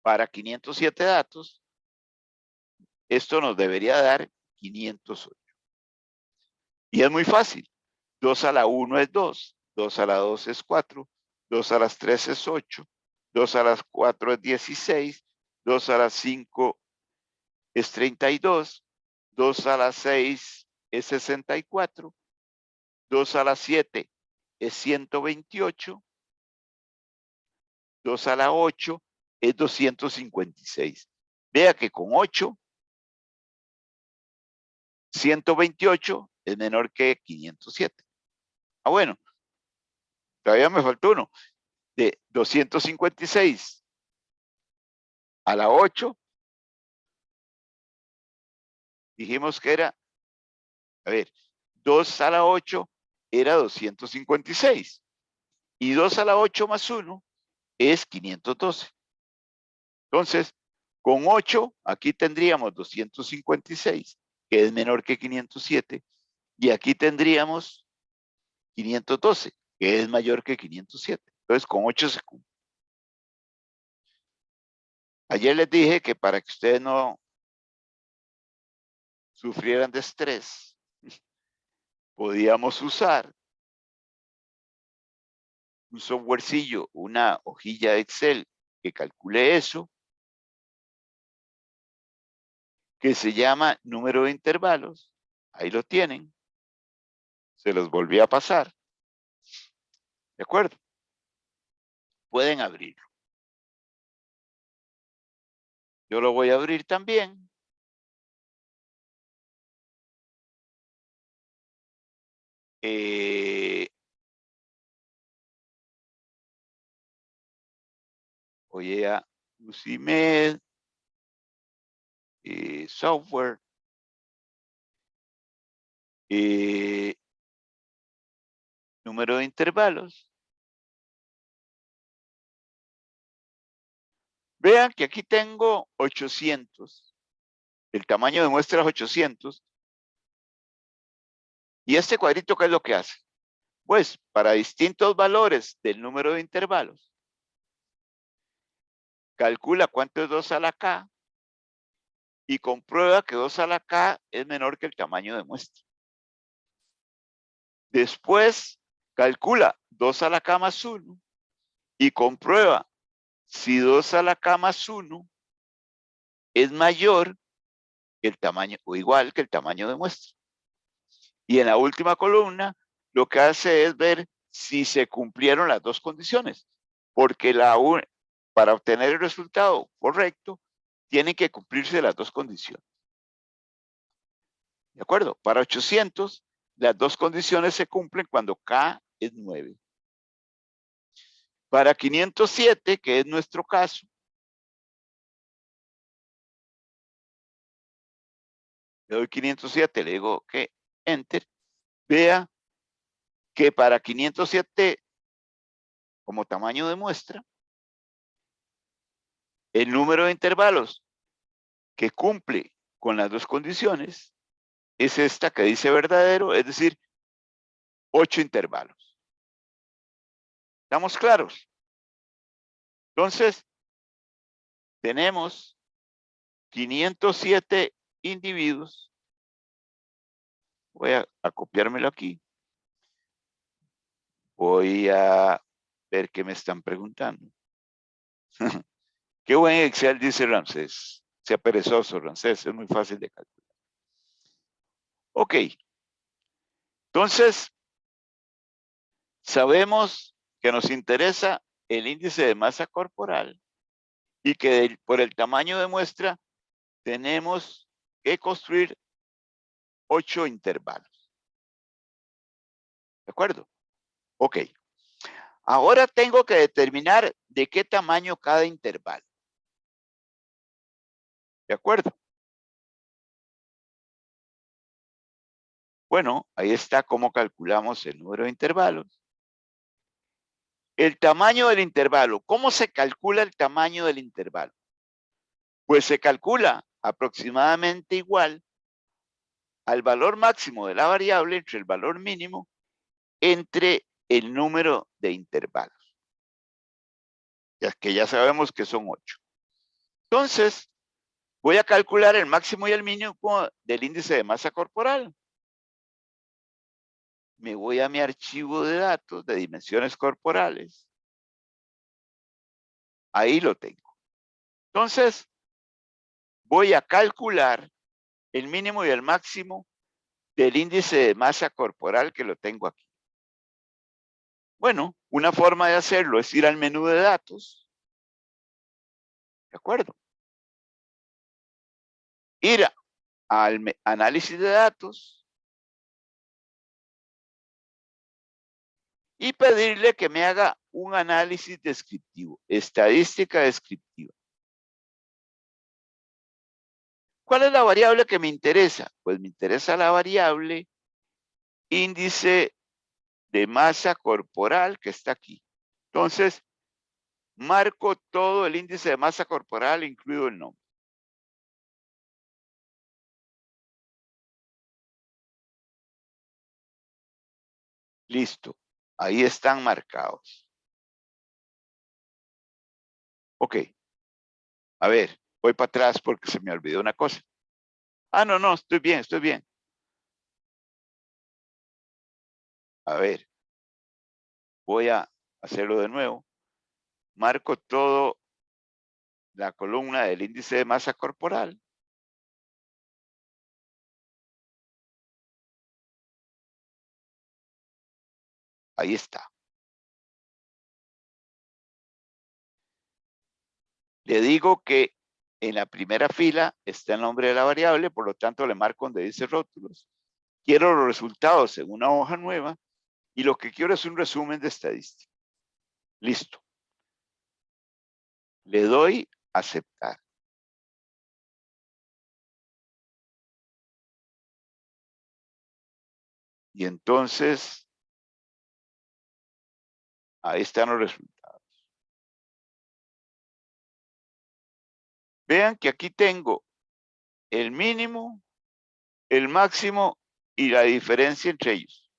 para 507 datos, esto nos debería dar 508. Y es muy fácil. 2 a la 1 es 2, 2 a la 2 es 4, 2 a las 3 es 8, 2 a las 4 es 16, 2 a las 5 es 32, 2 a las 6 es 64, 2 a las 7 es 128, 2 a la 8 es 256. Vea que con 8, 128 es menor que 507. Ah, bueno, todavía me faltó uno. De 256 a la 8, dijimos que era, a ver, 2 a la 8 era 256. Y 2 a la 8 más 1 es 512. Entonces, con 8, aquí tendríamos 256, que es menor que 507. Y aquí tendríamos 512, que es mayor que 507. Entonces, con 8 se cumple. Ayer les dije que para que ustedes no sufrieran de estrés, podíamos usar un softwarecillo, una hojilla de Excel que calcule eso, que se llama número de intervalos. Ahí lo tienen. Se los volví a pasar. ¿De acuerdo? Pueden abrirlo. Yo lo voy a abrir también. Voy a UCIMED, software, número de intervalos. Vean que aquí tengo 800. El tamaño de muestra es 800. ¿Y este cuadrito qué es lo que hace? Pues para distintos valores del número de intervalos, calcula cuánto es 2 a la K y comprueba que 2 a la K es menor que el tamaño de muestra. Después, calcula 2 a la K más 1 y comprueba si 2 a la K más 1 es mayor que el tamaño o igual que el tamaño de muestra. Y en la última columna, lo que hace es ver si se cumplieron las dos condiciones, porque para obtener el resultado correcto, tienen que cumplirse las dos condiciones. ¿De acuerdo? Para 800, las dos condiciones se cumplen cuando K es 9. Para 507, que es nuestro caso, le doy 507, le digo que Enter, vea que para 507, como tamaño de muestra, el número de intervalos que cumple con las dos condiciones es esta que dice verdadero, es decir, 8 intervalos. ¿Estamos claros? Entonces, tenemos 507 individuos. Voy a copiármelo aquí. Voy a ver qué me están preguntando. Qué buen Excel, dice Ramsés. Sea perezoso, Ramsés, es muy fácil de calcular. Ok. Entonces, sabemos que nos interesa el índice de masa corporal y que por el tamaño de muestra tenemos que construir 8 intervalos. ¿De acuerdo? Ok. Ahora tengo que determinar de qué tamaño cada intervalo. ¿De acuerdo? Bueno, ahí está cómo calculamos el número de intervalos. El tamaño del intervalo. ¿Cómo se calcula el tamaño del intervalo? Pues se calcula aproximadamente igual al valor máximo de la variable entre el valor mínimo entre el número de intervalos. ya que ya sabemos que son 8. Entonces, voy a calcular el máximo y el mínimo del índice de masa corporal. Me voy a mi archivo de datos de dimensiones corporales. Ahí lo tengo. Entonces, voy a calcular el mínimo y el máximo del índice de masa corporal que lo tengo aquí. Bueno, una forma de hacerlo es ir al menú de datos. ¿De acuerdo? Ir al análisis de datos y pedirle que me haga un análisis descriptivo, estadística descriptiva. ¿Cuál es la variable que me interesa? Pues me interesa la variable índice de masa corporal que está aquí. Entonces, marco todo el índice de masa corporal, incluido el nombre. Listo. Ahí están marcados. Ok. A ver, voy para atrás porque se me olvidó una cosa. Ah, no, estoy bien, estoy bien. A ver, voy a hacerlo de nuevo. Marco todo la columna del índice de masa corporal. Ahí está. Le digo que en la primera fila está el nombre de la variable, por lo tanto le marco donde dice rótulos. Quiero los resultados en una hoja nueva y lo que quiero es un resumen de estadística. Listo. Le doy a aceptar. Y entonces, ahí están los resultados. Vean que aquí tengo el mínimo, el máximo y la diferencia entre ellos,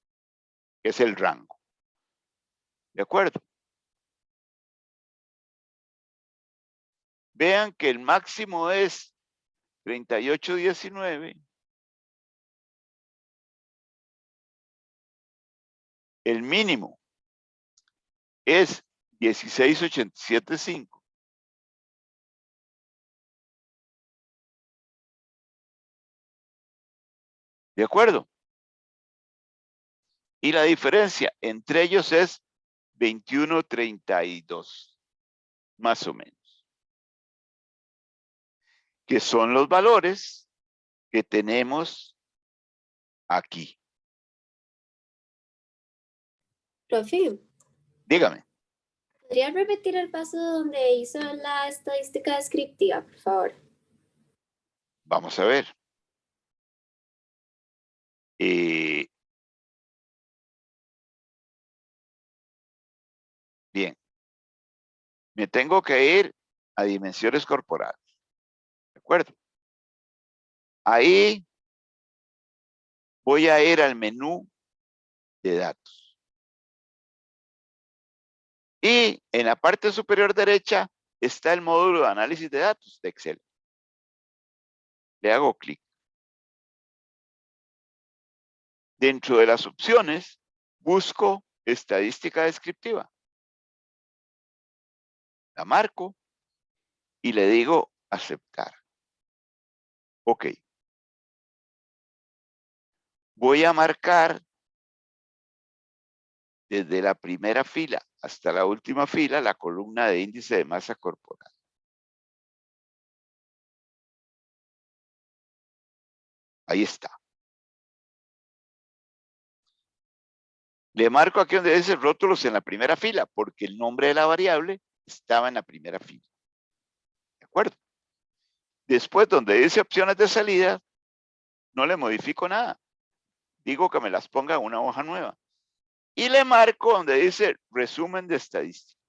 que es el rango. ¿De acuerdo? Vean que el máximo es 3819. El mínimo es 16,875. ¿De acuerdo? Y la diferencia entre ellos es 21,32, más o menos. Que son los valores que tenemos aquí. Profe, Dígame. ¿podría repetir el paso donde hizo la estadística descriptiva, por favor? Vamos a ver. Bien. Me tengo que ir a dimensiones corporales. ¿De acuerdo? Ahí voy a ir al menú de datos. Y en la parte superior derecha está el módulo de análisis de datos de Excel. Le hago clic. Dentro de las opciones, busco estadística descriptiva. La marco y le digo aceptar. Ok. Voy a marcar desde la primera fila hasta la última fila la columna de índice de masa corporal. Ahí está. Le marco aquí donde dice rótulos en la primera fila, porque el nombre de la variable estaba en la primera fila. ¿De acuerdo? Después, donde dice opciones de salida, no le modifico nada. Digo que me las ponga en una hoja nueva. Y le marco donde dice resumen de estadística.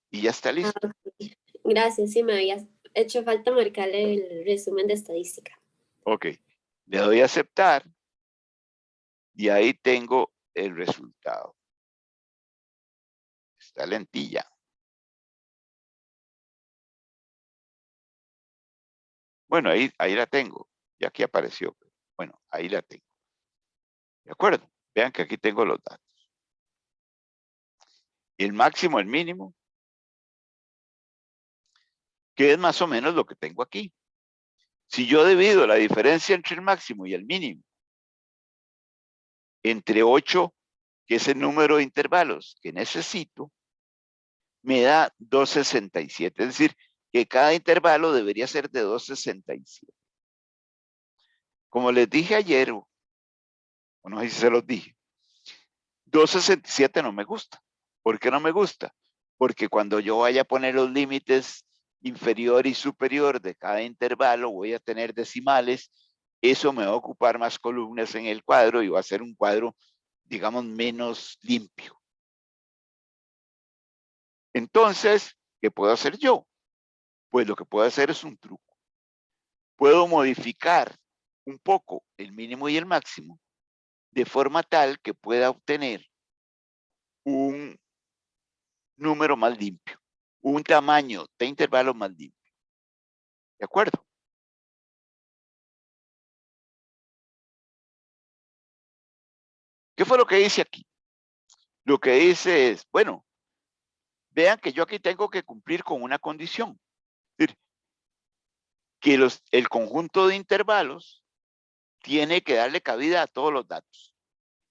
Y ya está listo. Ok. Gracias, sí me había hecho falta marcarle el resumen de estadística. Ok. Le doy a aceptar. Y ahí tengo el resultado. Está lentilla. Bueno, ahí la tengo. Y aquí apareció. Bueno, ahí la tengo. ¿De acuerdo? Vean que aquí tengo los datos. Y el máximo, el mínimo, que es más o menos lo que tengo aquí. Si yo divido la diferencia entre el máximo y el mínimo entre 8, que es el número de intervalos que necesito, me da 267. Es decir, que cada intervalo debería ser de 267. Como les dije ayer, o no sé si se los dije, 267 no me gusta. ¿Por qué no me gusta? Porque cuando yo vaya a poner los límites inferior y superior de cada intervalo, voy a tener decimales. Eso me va a ocupar más columnas en el cuadro y va a ser un cuadro, digamos, menos limpio. Entonces, ¿qué puedo hacer yo? Pues lo que puedo hacer es un truco. Puedo modificar un poco el mínimo y el máximo de forma tal que pueda obtener un número más limpio, un tamaño de intervalo más limpio. ¿De acuerdo? ¿Qué fue lo que hice aquí? Lo que hice es, bueno, vean que yo aquí tengo que cumplir con una condición. Es decir, que el conjunto de intervalos tiene que darle cabida a todos los datos.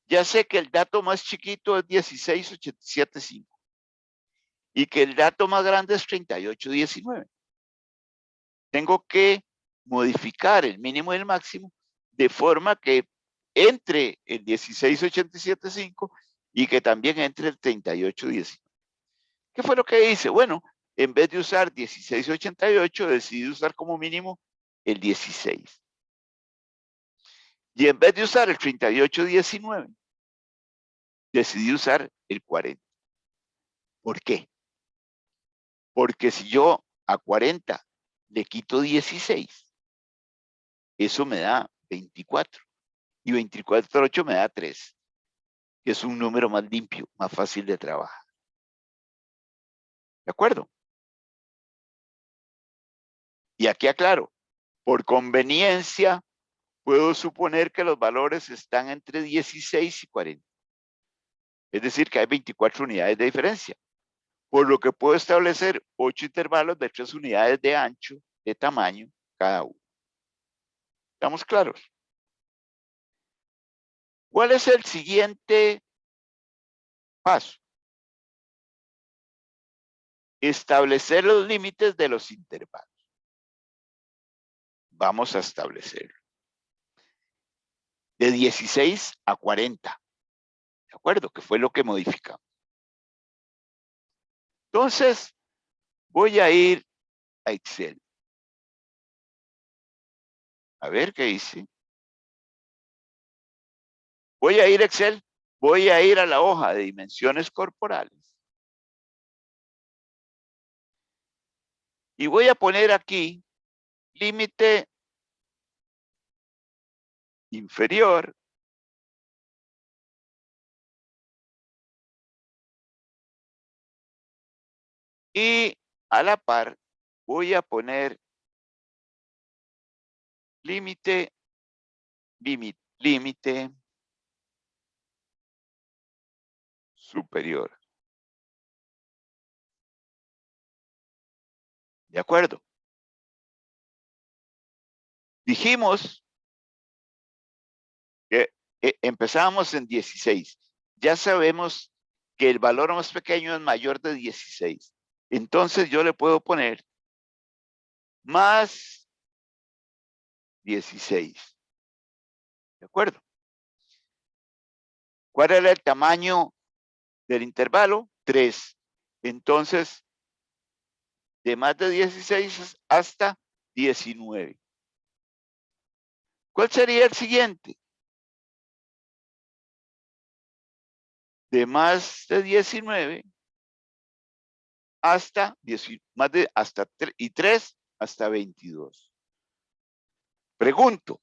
Ya sé que el dato más chiquito es 16,875 y que el dato más grande es 38,19. Tengo que modificar el mínimo y el máximo de forma que entre el 16,875 y que también entre el 38,19. ¿Qué fue lo que hice? Bueno, en vez de usar 16,88, decidí usar como mínimo el 16. Y en vez de usar el 38,19, decidí usar el 40. ¿Por qué? Porque si yo a 40 le quito 16, eso me da 24. Y 24,8 me da 3, que es un número más limpio, más fácil de trabajar. ¿De acuerdo? Y aquí aclaro, por conveniencia, puedo suponer que los valores están entre 16 y 40. Es decir, que hay 24 unidades de diferencia. Por lo que puedo establecer 8 intervalos de 3 unidades de ancho, de tamaño, cada uno. ¿Estamos claros? ¿Cuál es el siguiente paso? Establecer los límites de los intervalos. Vamos a establecerlo. De 16 a 40. ¿De acuerdo? Que fue lo que modificamos. Entonces, voy a ir a Excel. A ver qué hice. Voy a ir a Excel. Voy a ir a la hoja de dimensiones corporales. Y voy a poner aquí límite inferior y a la par voy a poner límite superior. ¿De acuerdo? Dijimos que empezábamos en 16. Ya sabemos que el valor más pequeño es mayor de 16. Entonces yo le puedo poner más 16. ¿De acuerdo? ¿Cuál era el tamaño del intervalo? 3. Entonces, de más de 16 hasta 19. ¿Cuál sería el siguiente? De más de 19 hasta 3 hasta 22. Pregunto,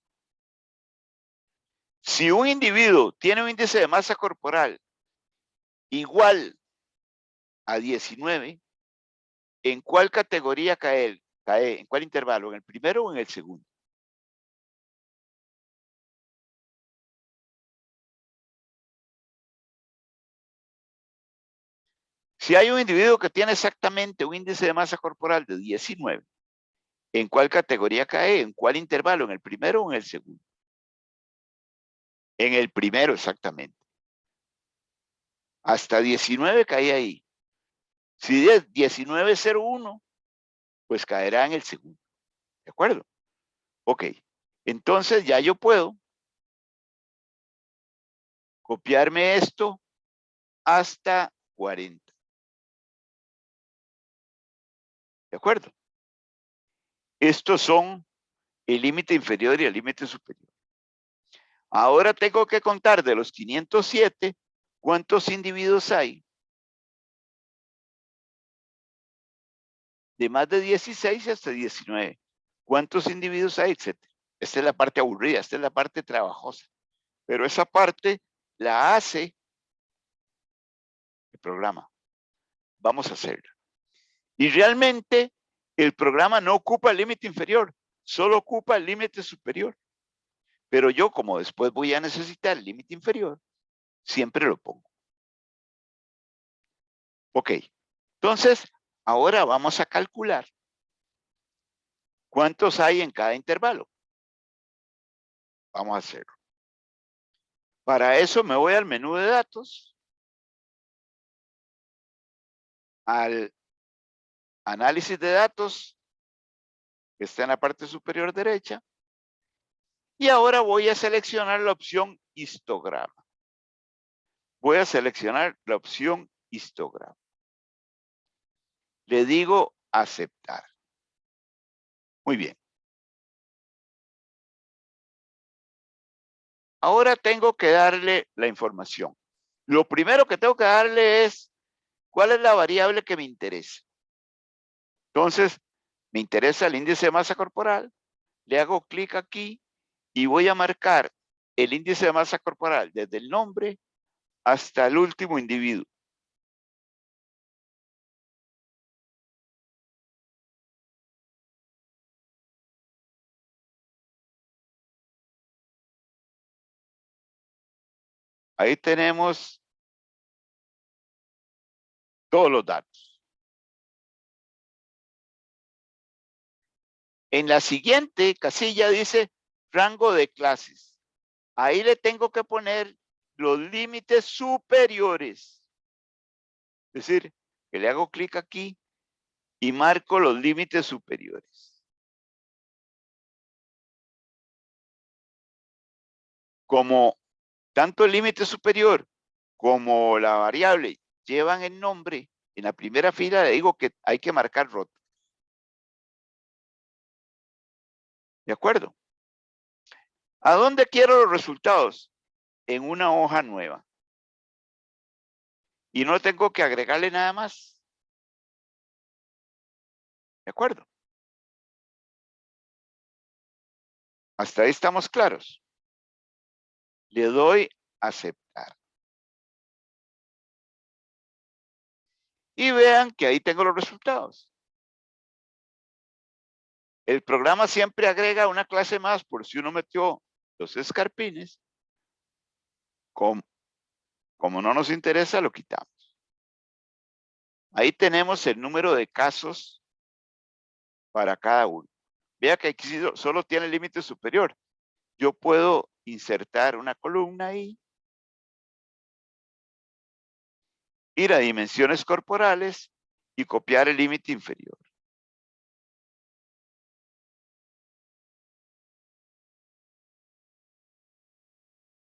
si un individuo tiene un índice de masa corporal igual a 19, ¿en cuál categoría cae? ¿En cuál intervalo? ¿En el primero o en el segundo? Si hay un individuo que tiene exactamente un índice de masa corporal de 19, ¿en cuál categoría cae? ¿En cuál intervalo? ¿En el primero o en el segundo? En el primero, exactamente. Hasta 19 cae ahí. Si es 19.01, pues caerá en el segundo. ¿De acuerdo? Ok. Entonces ya yo puedo copiarme esto hasta 40. ¿De acuerdo? Estos son el límite inferior y el límite superior. Ahora tengo que contar de los 507 cuántos individuos hay de más de 16 hasta 19. ¿Cuántos individuos hay? Etcétera. Esta es la parte aburrida, esta es la parte trabajosa. Pero esa parte la hace el programa. Vamos a hacerla. Y realmente el programa no ocupa el límite inferior, solo ocupa el límite superior. Pero yo, como después voy a necesitar el límite inferior, siempre lo pongo. Ok. Entonces, ahora vamos a calcular cuántos hay en cada intervalo. Vamos a hacerlo. Para eso me voy al menú de datos, al análisis de datos, que está en la parte superior derecha, y ahora voy a seleccionar la opción histograma. Voy a seleccionar la opción histograma. Le digo aceptar. Muy bien. Ahora tengo que darle la información. Lo primero que tengo que darle es cuál es la variable que me interesa. Entonces, me interesa el índice de masa corporal. Le hago clic aquí y voy a marcar el índice de masa corporal desde el nombre hasta el último individuo. Ahí tenemos todos los datos. En la siguiente casilla dice rango de clases. Ahí le tengo que poner los límites superiores. Es decir, que le hago clic aquí y marco los límites superiores. Como tanto el límite superior como la variable llevan el nombre, en la primera fila le digo que hay que marcar rótulo. ¿De acuerdo? ¿A dónde quiero los resultados? En una hoja nueva. Y no tengo que agregarle nada más. ¿De acuerdo? Hasta ahí estamos claros. Le doy a aceptar. Y vean que ahí tengo los resultados. El programa siempre agrega una clase más por si uno metió los escarpines. Como no nos interesa, lo quitamos. Ahí tenemos el número de casos para cada uno. Vea que aquí solo tiene el límite superior. Yo puedo insertar una columna ahí, ir a dimensiones corporales y copiar el límite inferior.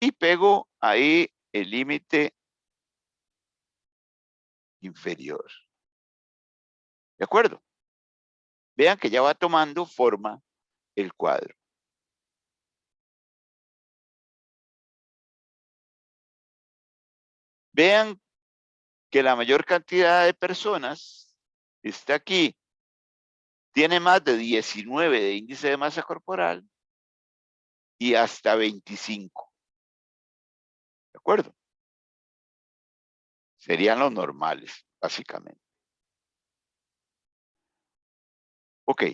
Y pego ahí el límite inferior. ¿De acuerdo? Vean que ya va tomando forma el cuadro. Vean que la mayor cantidad de personas está aquí. Tiene más de 19 de índice de masa corporal y hasta 25. ¿De acuerdo? Serían los normales. básicamente. Ok.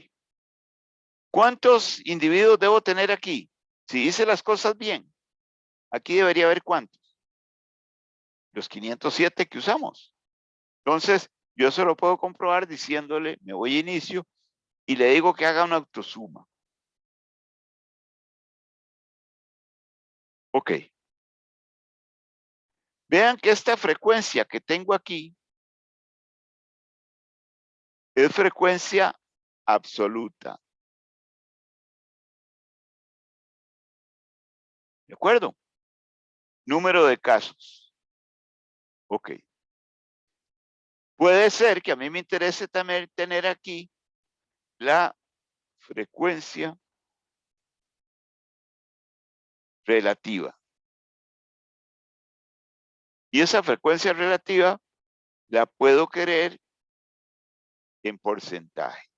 ¿Cuántos individuos debo tener aquí? Si hice las cosas bien, aquí debería haber ¿cuántos? Los 507 que usamos. Entonces, yo se lo puedo comprobar diciéndole, me voy a inicio y le digo que haga una autosuma. Ok. Vean que esta frecuencia que tengo aquí es frecuencia absoluta. ¿De acuerdo? Número de casos. Ok. Puede ser que a mí me interese también tener aquí la frecuencia relativa. Y esa frecuencia relativa la puedo querer en porcentaje.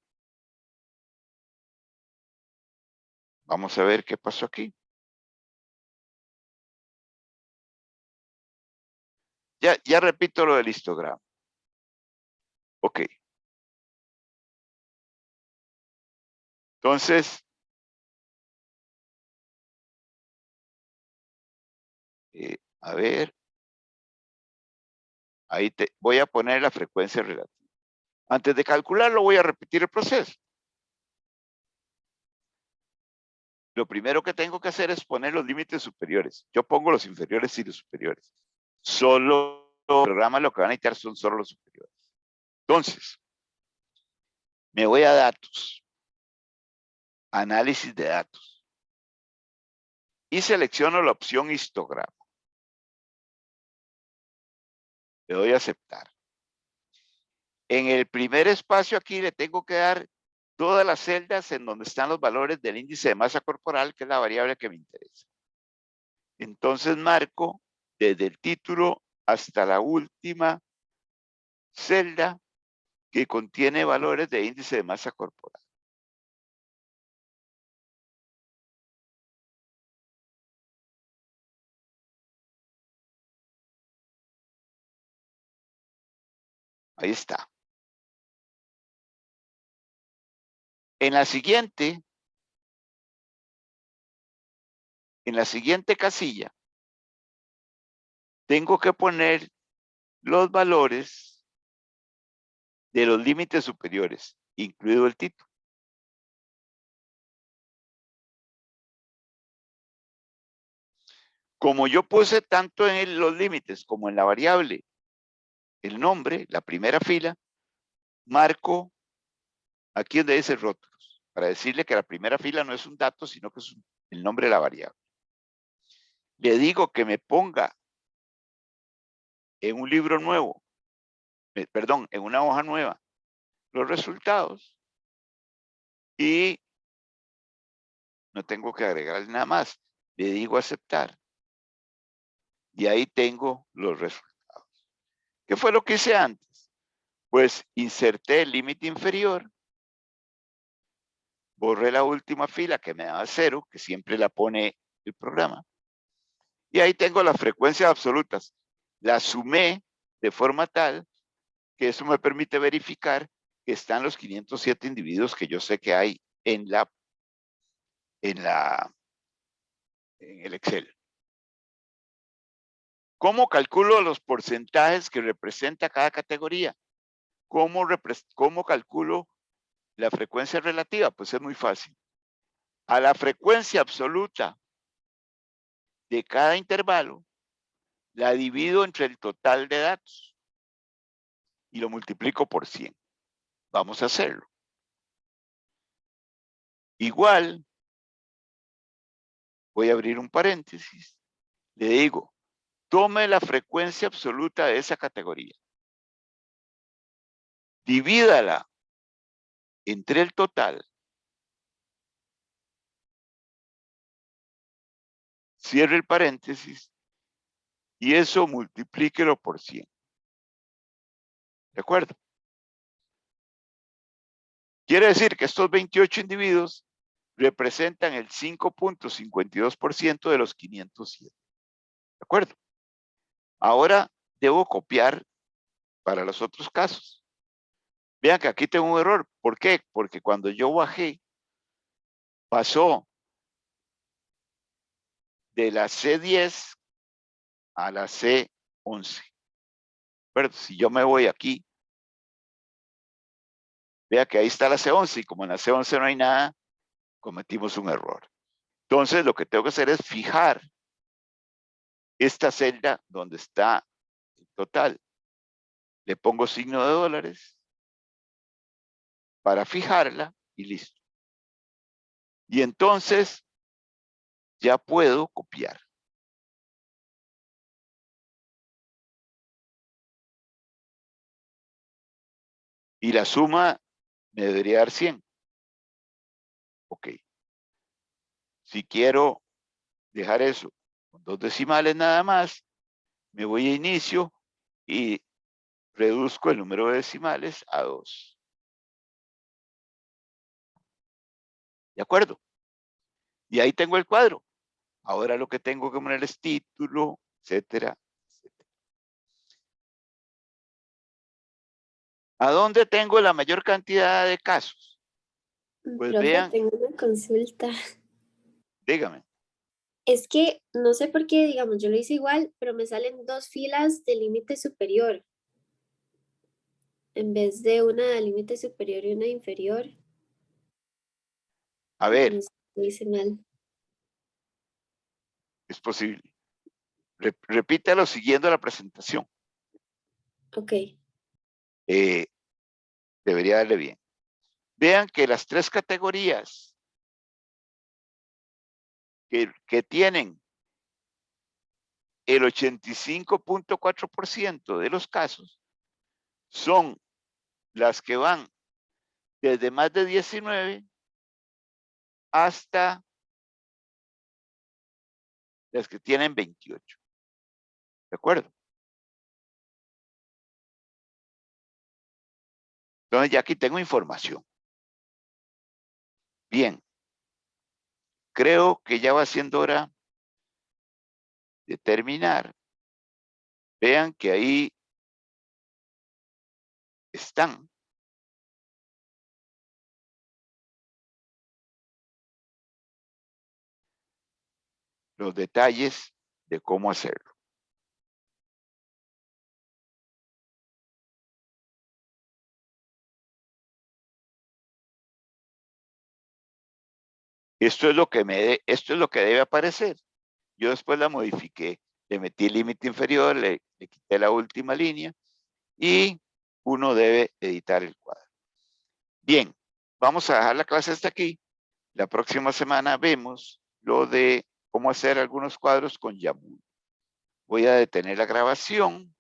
Vamos a ver qué pasó aquí. Ya repito lo del histograma. Ok. Entonces, a ver, ahí voy a poner la frecuencia relativa. Antes de calcularlo, voy a repetir el proceso. Lo primero que tengo que hacer es poner los límites superiores. Yo pongo los inferiores y los superiores. Solo el programa lo que van a necesitar son solo los superiores. Entonces, me voy a datos. Análisis de datos. Y selecciono la opción histograma. Le doy a aceptar. En el primer espacio aquí le tengo que dar todas las celdas en donde están los valores del índice de masa corporal, que es la variable que me interesa. Entonces marco desde el título hasta la última celda que contiene valores de índice de masa corporal. Ahí está. En la siguiente casilla, tengo que poner los valores de los límites superiores, incluido el título. Como yo puse tanto en los límites como en la variable el nombre, la primera fila, marco aquí donde dice rótulos, para decirle que la primera fila no es un dato, sino que es el nombre de la variable. Le digo que me ponga en un libro nuevo, perdón, en una hoja nueva, los resultados y no tengo que agregar nada más. Le digo aceptar y ahí tengo los resultados. ¿Qué fue lo que hice antes? Pues inserté el límite inferior, borré la última fila que me daba 0, que siempre la pone el programa, y ahí tengo las frecuencias absolutas. Las sumé de forma tal que eso me permite verificar que están los 507 individuos que yo sé que hay en el Excel. ¿Cómo calculo los porcentajes que representa cada categoría? ¿Cómo calculo la frecuencia relativa? Pues es muy fácil. A la frecuencia absoluta de cada intervalo, la divido entre el total de datos y lo multiplico por 100. Vamos a hacerlo. Igual, voy a abrir un paréntesis. Le digo, tome la frecuencia absoluta de esa categoría. Divídala entre el total. Cierre el paréntesis y eso multiplíquelo por 100. ¿De acuerdo? Quiere decir que estos 28 individuos representan el 5.52% de los 507. ¿De acuerdo? Ahora debo copiar para los otros casos. Vean que aquí tengo un error. ¿Por qué? Porque cuando yo bajé, pasó de la C10 a la C11. Pero si yo me voy aquí, vea que ahí está la C11 y como en la C11 no hay nada, cometimos un error. Entonces lo que tengo que hacer es fijar esta celda donde está el total. Le pongo signo de dólares para fijarla y listo. Y entonces ya puedo copiar. Y la suma me debería dar 100. Ok. Si quiero dejar eso con 2 decimales nada más, me voy a inicio y reduzco el número de decimales a 2. ¿De acuerdo? Y ahí tengo el cuadro. Ahora lo que tengo que poner es título, etcétera, etcétera. ¿A dónde tengo la mayor cantidad de casos? Pues Profe, vean, tengo una consulta. dígame. Es que no sé por qué, digamos, yo lo hice igual, pero me salen 2 filas de límite superior en vez de una de límite superior y una inferior. A No ver, sé, lo hice mal. es posible. Repítalo siguiendo la presentación. Ok. Debería darle bien. Vean que las 3 categorías que tienen el 85.4% de los casos son las que van desde más de 19 hasta las que tienen 28. ¿De acuerdo? Entonces ya aquí tengo información. Bien. Creo que ya va siendo hora de terminar. Vean que ahí están los detalles de cómo hacerlo. Esto es lo que debe aparecer. Yo después la modifiqué, le metí el límite inferior, le quité la última línea y uno debe editar el cuadro. Bien, vamos a dejar la clase hasta aquí. La próxima semana vemos lo de cómo hacer algunos cuadros con Yamool. Voy a detener la grabación.